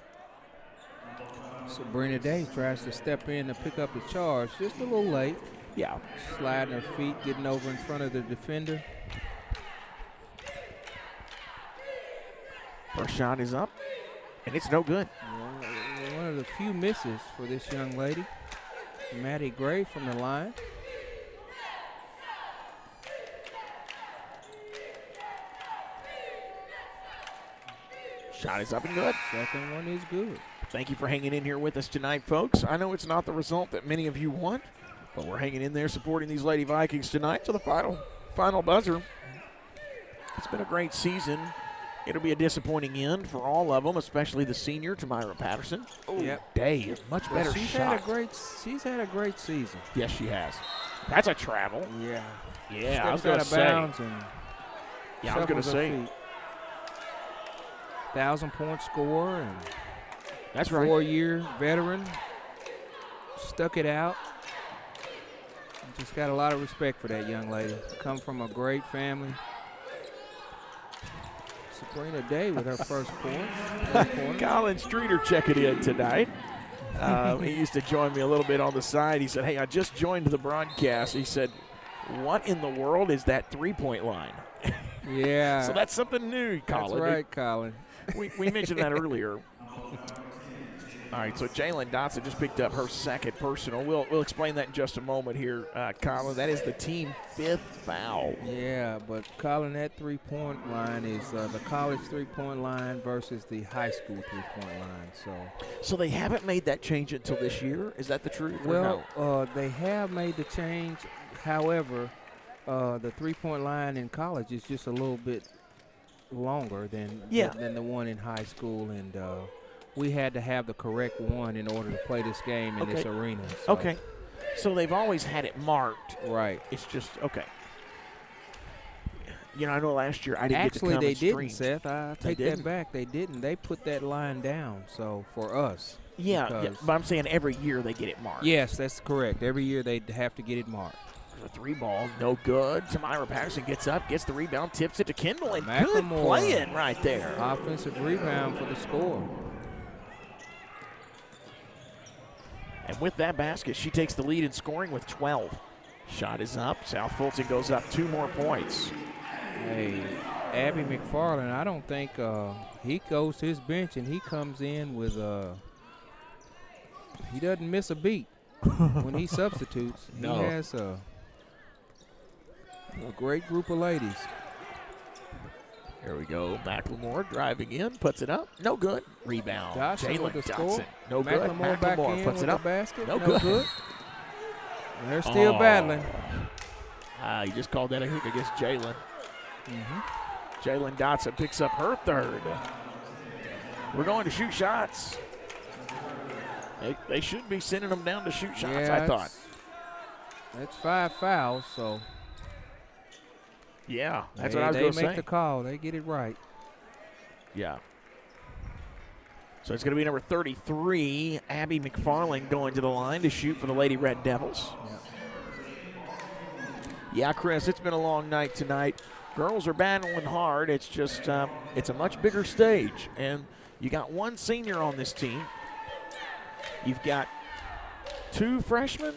Sabrina Day tries to step in to pick up the charge. Just a little late. Yeah. Sliding her feet, getting over in front of the defender. First shot is up, and it's no good. One of the few misses for this young lady. Maddie Gray from the line. Shot is up and good. Second one is good. Thank you for hanging in here with us tonight, folks. I know it's not the result that many of you want, but we're hanging in there supporting these Lady Vikings tonight to the final buzzer. It's been a great season. It'll be a disappointing end for all of them, especially the senior, Tamira Patterson. Oh, yep. Day, much better she's shot. She's had a great season. Yes, she has. That's a travel. Yeah. Yeah, I was Steps going out to of say. bounds and Yeah, I was going to say. 1,000-point scorer and that's right. 4-year veteran. Stuck it out. Just got a lot of respect for that young lady. Come from a great family. Sabrina Day with her first point. Colin Streeter checking in tonight. He used to join me a little bit on the side. He said, hey, I just joined the broadcast. He said, what in the world is that three-point line? Yeah. So that's something new, Colin. That's right, Colin. We mentioned that earlier. All right, so Jalen Dotson just picked up her second personal. We'll explain that in just a moment here, Colin. That is the team 5th foul. Yeah, but Colin, that three-point line is the college three-point line versus the high school three-point line. So they haven't made that change until this year? Is that the truth? Well, they have made the change. However, the three-point line in college is just a little bit longer than the one in high school, and we had to have the correct one in order to play this game in this arena. So. Okay. So they've always had it marked. Right. It's just, okay. You know, I know last year I didn't get to come Actually, they and stream. didn't, Seth. I take that back. They didn't. They put that line down, so for us. Yeah, but I'm saying every year they get it marked. Yes, that's correct. Every year they have to get it marked. There's a three ball, no good. Tamira Patterson gets up, gets the rebound, tips it to Kendall, and good McLemore, playing right there. Offensive rebound for the score. And with that basket, she takes the lead in scoring with 12. Shot is up. South Fulton goes up 2 more points. Hey, Abby McFarland, I don't think he goes to his bench and he comes in with he doesn't miss a beat when he substitutes. No. He has a great group of ladies. Here we go. McLemore driving in, puts it up. No good. Rebound. Jalen Dotson. No good. McLemore back in puts it with up. the basket. No good. They're still battling. You just called that a hook against Jalen. Jalen Dotson picks up her third. We're going to shoot shots. They should be sending them down to shoot shots, I thought. That's 5 fouls, so. Yeah, that's what I was going to say. They make the call. They get it right. Yeah. So it's going to be number 33, Abby McFarland, going to the line to shoot for the Lady Red Devils. Yeah, Chris, it's been a long night tonight. Girls are battling hard. It's just it's a much bigger stage. And you got one senior on this team. You've got 2 freshmen,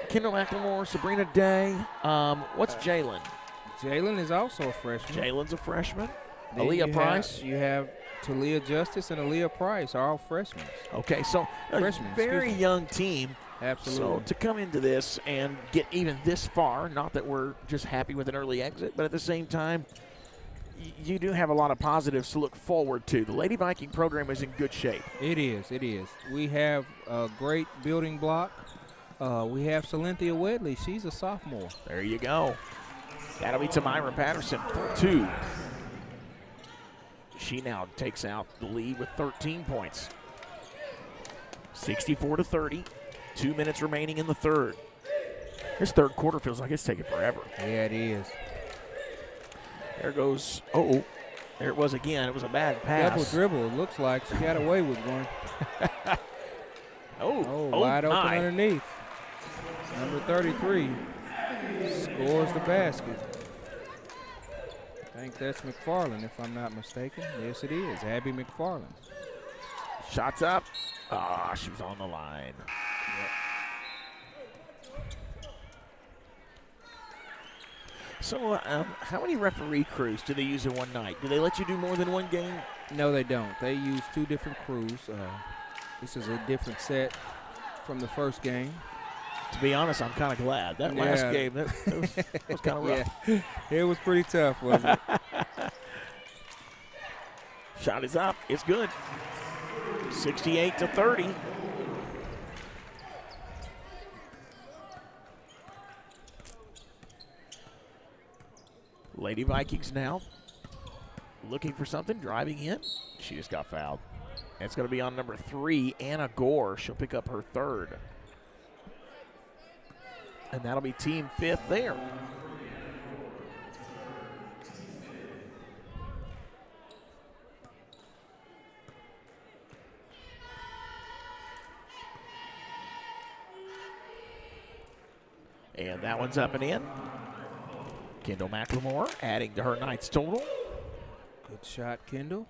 Kendall McLemore, Sabrina Day. What's Jalen? Jalen is also a freshman. Jalen's a freshman. Then Aaliyah Price. You have Talia Justice and Aaliyah Price are all freshmen. Okay, so a very young team. Absolutely. So to come into this and get even this far, not that we're just happy with an early exit, but at the same time, you do have a lot of positives to look forward to. The Lady Viking program is in good shape. It is. It is. We have a great building block. We have Cynthia Wedley. She's a sophomore. There you go. That'll be Tamira Patterson for 2. She now takes out the lead with 13 points. 64-30. 2 minutes remaining in the third. This third quarter feels like it's taking forever. Yeah, it is. There goes, there it was again. It was a bad pass. Double dribble, it looks like. She got away with one. Wide open underneath. Number 33 scores the basket. I think that's McFarland, if I'm not mistaken. Yes, it is. Abby McFarland. Shots up. She was on the line. So how many referee crews do they use in one night? Do they let you do more than one game? No, they don't. They use 2 different crews. This is a different set from the first game. To be honest, I'm kind of glad. That last game, that was kind of rough. Yeah. It was pretty tough, wasn't it? Shot is up. It's good. 68-30. Lady Vikings now looking for something, driving in. She just got fouled. And it's going to be on number 3, Anna Gore. She'll pick up her third. And that'll be team 5th there. And that one's up and in. Kendall McLemore adding to her night's total. Good shot, Kendall.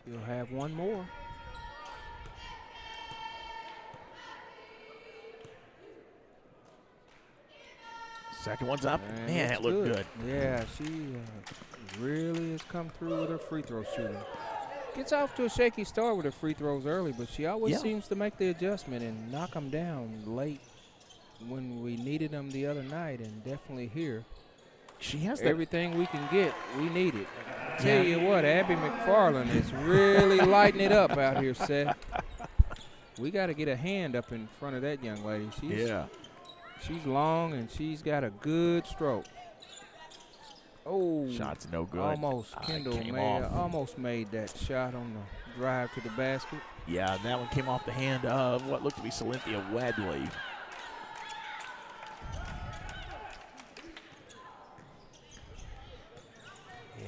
She'll have one more. Second one's up. Man, that looked good. Yeah, she really has come through with her free throw shooting. Gets off to a shaky start with her free throws early, but she always seems to make the adjustment and knock them down late when we needed them the other night, and definitely here. She has everything we can get. We need it. Tell you what, Abby McFarland is really lighting it up out here, Seth. We got to get a hand up in front of that young lady. She's long, and she's got a good stroke. Oh, shot's no good. Almost. Kendall almost made that shot on the drive to the basket. Yeah, that one came off the hand of what looked to be Cynthia Wadley.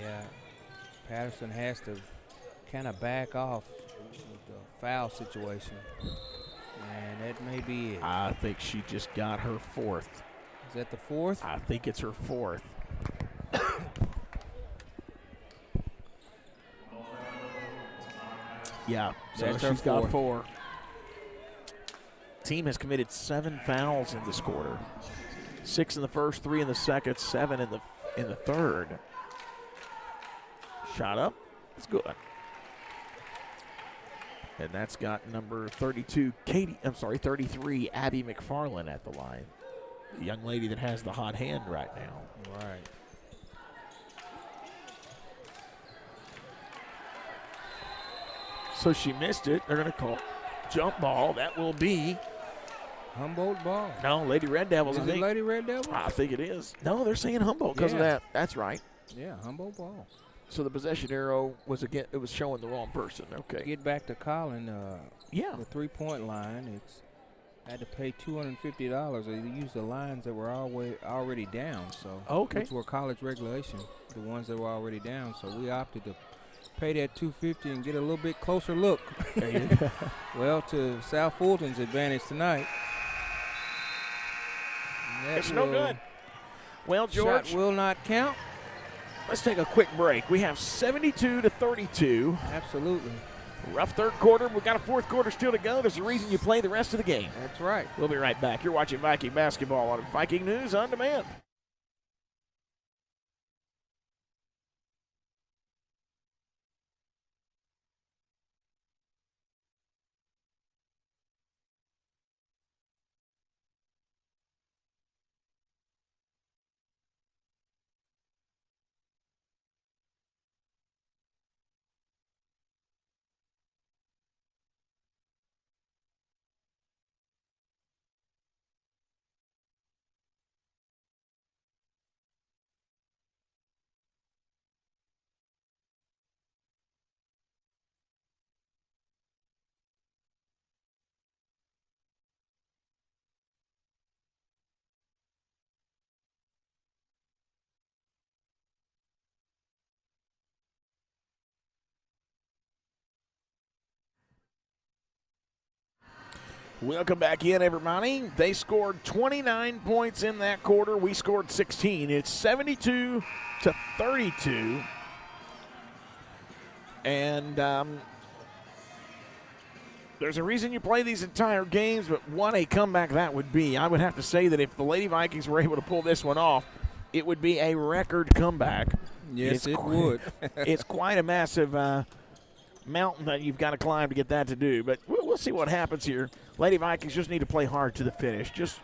Yeah, Patterson has to kind of back off with the foul situation. And that may be it. I think she just got her fourth. Is that the fourth? I think it's her fourth. Yeah, so she's got 4. Team has committed 7 fouls in this quarter. 6 in the first, 3 in the second, 7 in the third. Shot up, it's good. And that's got number 33, Abby McFarland at the line. The young lady that has the hot hand right now. Right. So she missed it. They're going to call jump ball. That will be Humboldt ball. No, Lady Red Devils. Is it Lady Red Devils? I think it is. No, they're saying Humboldt because of that. That's right. Yeah, Humboldt ball. So the possession arrow was it was showing the wrong person. Okay. Get back to Colin. Yeah. The 3-point line. Had to pay $250. They used the lines that were already down. So which were college regulation, the ones that were already down. So we opted to pay that $250 and get a little bit closer look. Well, to South Fulton's advantage tonight. It's no good. Well, George, shot will not count. Let's take a quick break. We have 72-32. Absolutely. Rough third quarter. We've got a fourth quarter still to go. There's a reason you play the rest of the game. That's right. We'll be right back. You're watching Viking basketball on Viking News on Demand. Welcome back in, everybody. They scored 29 points in that quarter. We scored 16. It's 72-32. And there's a reason you play these entire games, but what a comeback that would be. I would have to say that if the Lady Vikings were able to pull this one off, it would be a record comeback. Yes, it would. It's quite a massive mountain that you've got to climb to get that to do. But we'll see what happens here. Lady Vikings just need to play hard to the finish. Just,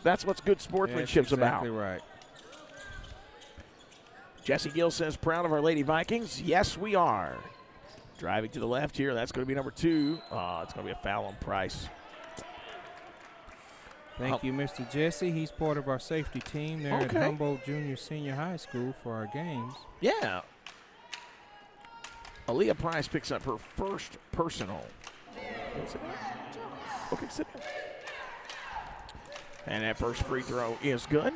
that's what good sportsmanship's about. Exactly right. Jesse Gill says, proud of our Lady Vikings. Yes, we are. Driving to the left here. That's going to be number 2. It's going to be a foul on Price. Thank you, Mr. Jesse. He's part of our safety team there at Humboldt Junior Senior High School for our games. Yeah. Aaliyah Price picks up her first personal. Okay, sit down. And that first free throw is good.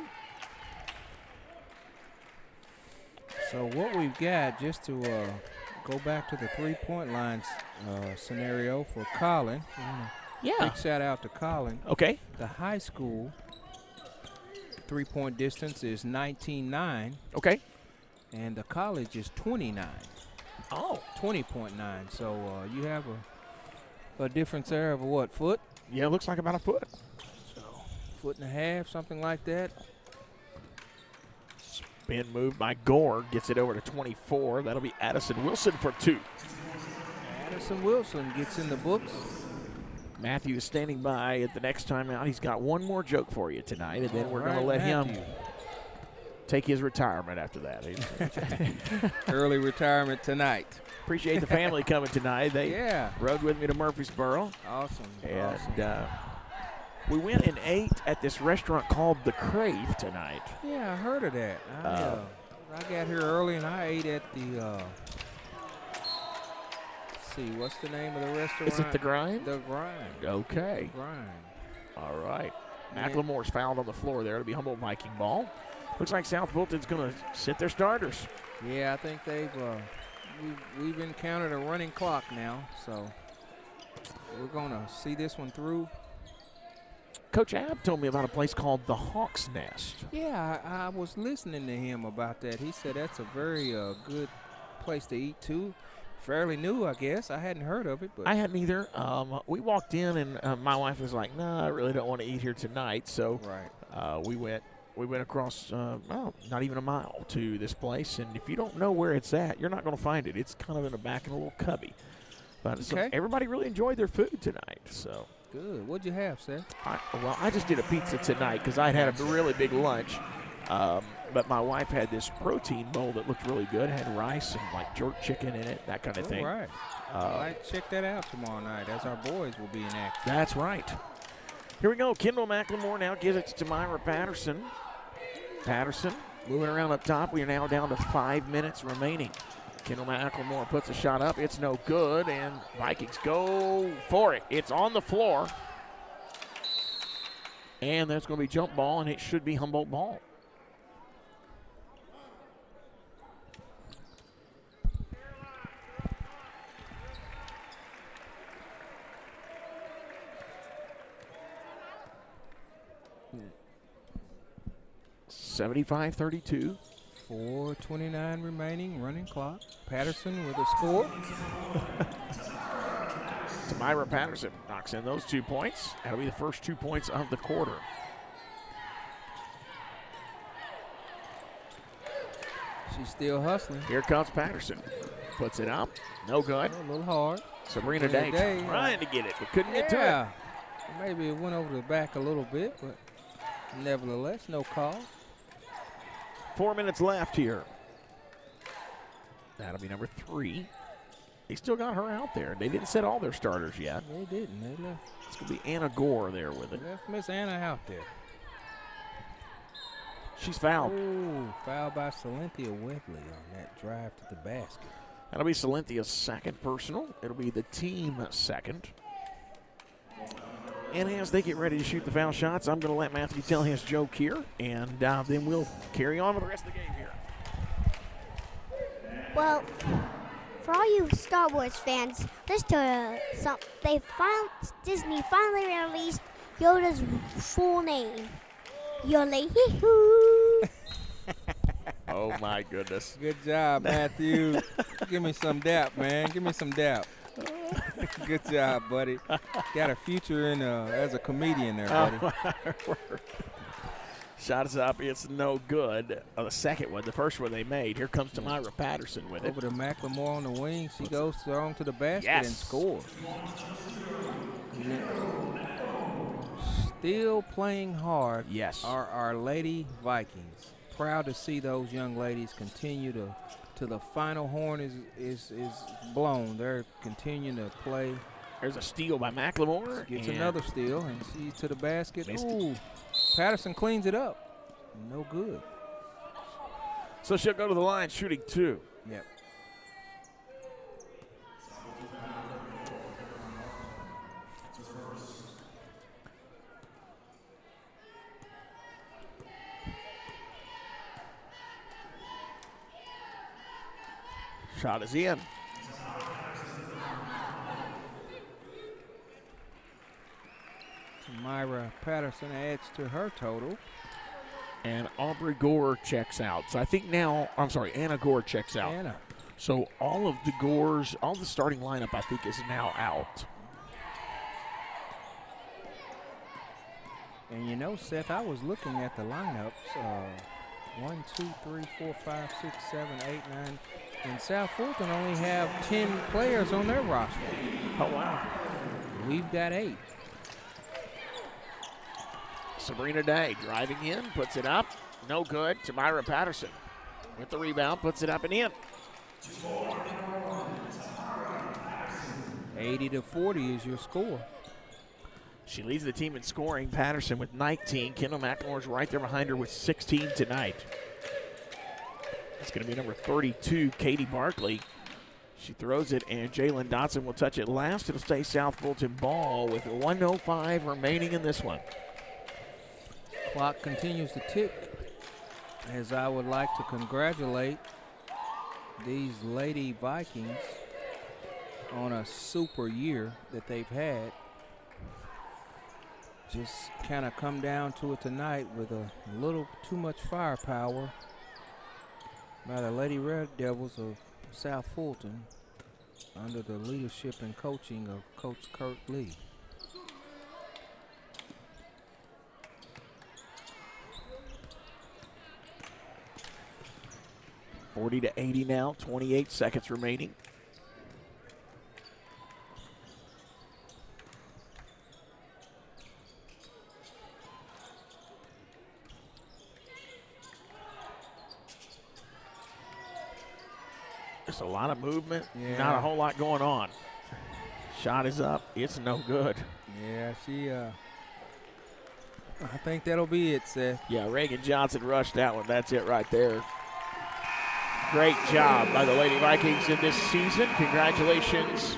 So what we've got, just to go back to the 3-point line scenario for Colin. Big shout out to Colin. Okay. The high school 3-point distance is 19.9. Okay. And the college is 29. Oh. 20.9. So you have a difference there of what, foot? Yeah, it looks like about a foot. So, 1.5 feet, something like that. Spin move by Gore. Gets it over to 24. That'll be Addison Wilson for 2. Addison Wilson gets in the books. Matthew is standing by at the next time out. He's got one more joke for you tonight, and then we're going to let him take his retirement after that. Early retirement tonight. Appreciate the family coming tonight. They rode with me to Murfreesboro. Awesome. And we went and ate at this restaurant called The Crave tonight. Yeah, I heard of that. I got here early and I ate at the, let's see, what's the name of the restaurant? Is it The Grind? The Grind. Okay. The Grind. All right. Yeah. McLemore's fouled on the floor there. It'll be Humboldt Viking ball. Looks like South Fulton's going to sit their starters. Yeah, I think we've encountered a running clock now, so we're going to see this one through. Coach Abb told me about a place called the Hawk's Nest. Yeah, I was listening to him about that. He said that's a very good place to eat, too. Fairly new, I guess. I hadn't heard of it. But I hadn't either. We walked in, and my wife was like, "No, I really don't want to eat here tonight." So we went across, not even a mile to this place. And if you don't know where it's at, you're not going to find it. It's kind of in the back in a little cubby. But okay. So everybody really enjoyed their food tonight. So good. What'd you have, Seth? I just did a pizza tonight because I'd had a really big lunch. But my wife had this protein bowl that looked really good. It had rice and like jerk chicken in it, that kind of thing. All right. I might check that out tomorrow night as our boys will be in action. That's right. Here we go. Kendall McLemore now gives it to Myra Patterson. Patterson moving around up top. We are now down to 5 minutes remaining. Kendall McLemore puts a shot up. It's no good, and Vikings go for it. It's on the floor. And there's going to be jump ball, and it should be Humboldt ball. Hmm. 75-32. 4:29 remaining, running clock. Patterson with a score. Myra Patterson knocks in those 2 points. That'll be the first 2 points of the quarter. She's still hustling. Here comes Patterson. Puts it up. No good. A little hard. Sabrina Day trying to get it, but couldn't get to it. Maybe it went over the back a little bit, but nevertheless, no call. 4 minutes left here. That'll be number 3. They still got her out there. They didn't set all their starters yet. They didn't. They left. It's going to be Anna Gore there with it. They left Miss Anna out there. She's fouled. Ooh, fouled by Cynthia Webley on that drive to the basket. That'll be Cynthia's second personal. It'll be the team second. And as they get ready to shoot the foul shots, I'm going to let Matthew tell his joke here, and then we'll carry on with the rest of the game here. Well, for all you Star Wars fans, Disney finally released Yoda's full name. Yoda-hee-hoo. Oh, my goodness. Good job, Matthew. Give me some dap, man. Give me some dap. Good job, buddy. Got a future in as a comedian there, buddy. Shot is up. It's no good. The second one, the first one they made. Here comes Tamira Patterson with it. Over to McLemore on the wing. She goes strong to the basket and scores. Still playing hard. Yes. Are our Lady Vikings. Proud to see those young ladies continue to the final horn is blown. They're continuing to play. There's a steal by McLemore. Gets another steal, and she's to the basket. Ooh, Patterson cleans it up. No good. So she'll go to the line shooting 2. Yep. Shot is in. Myra Patterson adds to her total. And Aubrey Gore checks out. So I think now, Anna Gore checks out. Anna. So all of the Gores, all the starting lineup, I think, is now out. And you know, Seth, I was looking at the lineups. 1, 2, 3, 4, 5, 6, 7, 8, 9. And South Fulton only have 10 players on their roster. Oh, wow. We've got 8. Sabrina Day driving in, puts it up. No good. Tamira Patterson with the rebound, puts it up and in. 80-40 is your score. She leads the team in scoring. Patterson with 19. Kendall McLemore's right there behind her with 16 tonight. It's going to be number 32, Katie Barkley. She throws it, and Jalen Dotson will touch it last. It'll stay South Fulton ball with 1:05 remaining in this one. Clock continues to tick, as I would like to congratulate these Lady Vikings on a super year that they've had. Just kind of come down to it tonight with a little too much firepower by the Lady Red Devils of South Fulton under the leadership and coaching of Coach Kurt Lee. (40-80) now, 28 seconds remaining. There's a lot of movement, not a whole lot going on. Shot is up, it's no good. Yeah, I think that'll be it, Seth. Yeah, Reagan Johnson rushed that one. That's it right there. Great job by the Lady Vikings in this season. Congratulations.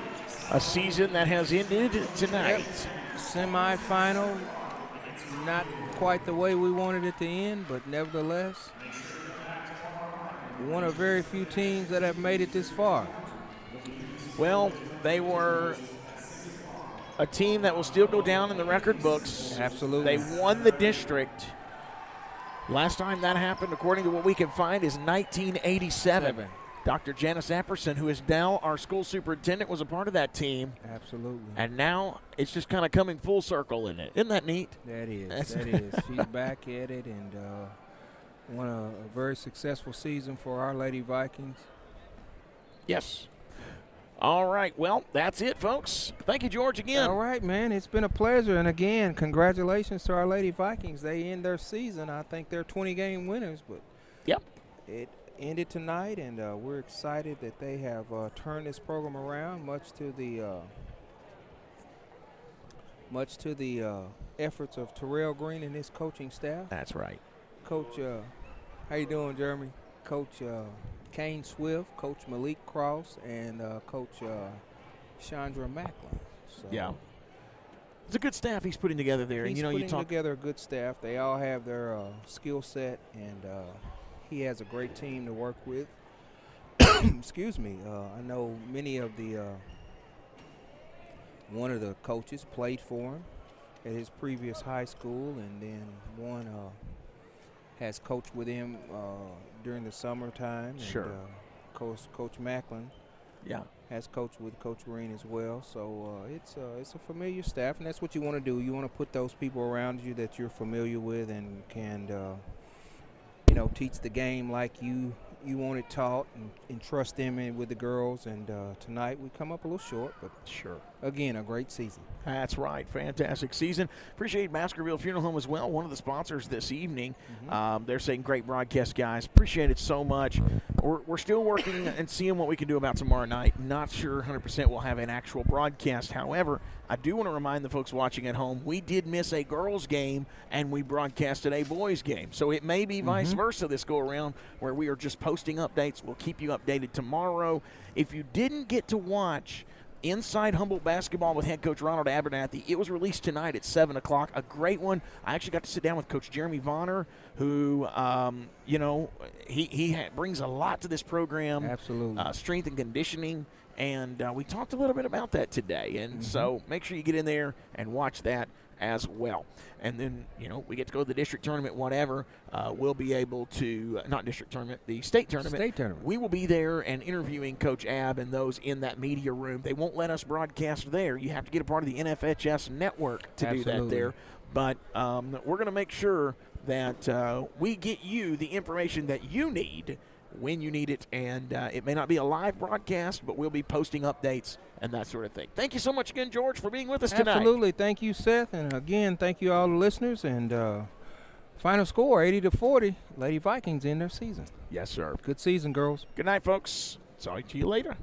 A season that has ended tonight. Yep. Semi-final, not quite the way we wanted it to end, but nevertheless, one of very few teams that have made it this far. Well, they were a team that will still go down in the record books. Absolutely. They won the district. Last time that happened, according to what we can find, is 1987. Dr. Janice Epperson, who is now our school superintendent, was a part of that team. Absolutely. And now it's just kind of coming full circle in it. Isn't that neat? That is. That is. She's back at it and won a very successful season for our Lady Vikings. Yes. All right. Well, that's it, folks. Thank you, George, again. All right, man. It's been a pleasure. And, again, congratulations to our Lady Vikings. They end their season. I think they're 20-game winners. But yep, it ended tonight, and we're excited that they have turned this program around, much to the efforts of Terrell Green and his coaching staff. That's right. Coach, how you doing, Jeremy? Coach Kane Swift, Coach Malik Cross, and Coach Chandra Macklin. So yeah. It's a good staff he's putting together there. He's and, putting together a good staff. They all have their skill set, and he has a great team to work with. Excuse me. I know many of one of the coaches played for him at his previous high school, and then one has coached with him during the summertime. Sure. And, Coach Macklin has coached with Coach Green as well. So it's a familiar staff, and that's what you want to do. You want to put those people around you that you're familiar with and can, teach the game like you want it taught, and trust them in with the girls. And tonight we come up a little short, but sure. Again, a great season. That's right. Fantastic season. Appreciate Baskerville Funeral Home as well, one of the sponsors this evening. Mm-hmm. They're saying great broadcast, guys. Appreciate it so much. We're still working and seeing what we can do about tomorrow night. Not sure 100% we'll have an actual broadcast. However, I do want to remind the folks watching at home, we did miss a girls' game and we broadcasted a boys' game. So it may be vice versa this go-around, where we are just posting updates. We'll keep you updated tomorrow. If you didn't get to watch Inside Humboldt Basketball with head coach Ronald Abernathy, it was released tonight at 7 o'clock. A great one. I actually got to sit down with Coach Jeremy Vonner, who, he brings a lot to this program. Absolutely. Strength and conditioning. And we talked a little bit about that today. And so make sure you get in there and watch that as well. And then, we get to go to the district tournament, whatever. We'll be able to, not district tournament, the state tournament. State tournament. We will be there and interviewing Coach Ab and those in that media room. They won't let us broadcast there. You have to get a part of the NFHS network to do that there. But we're going to make sure that we get you the information that you need when you need it, and it may not be a live broadcast, but we'll be posting updates and that sort of thing. Thank you so much again, George, for being with us tonight. Absolutely. Thank you, Seth, and again, thank you all the listeners. And final score, 80-40, Lady Vikings in their season. Yes, sir. Good season, girls. Good night, folks. Talk to you later.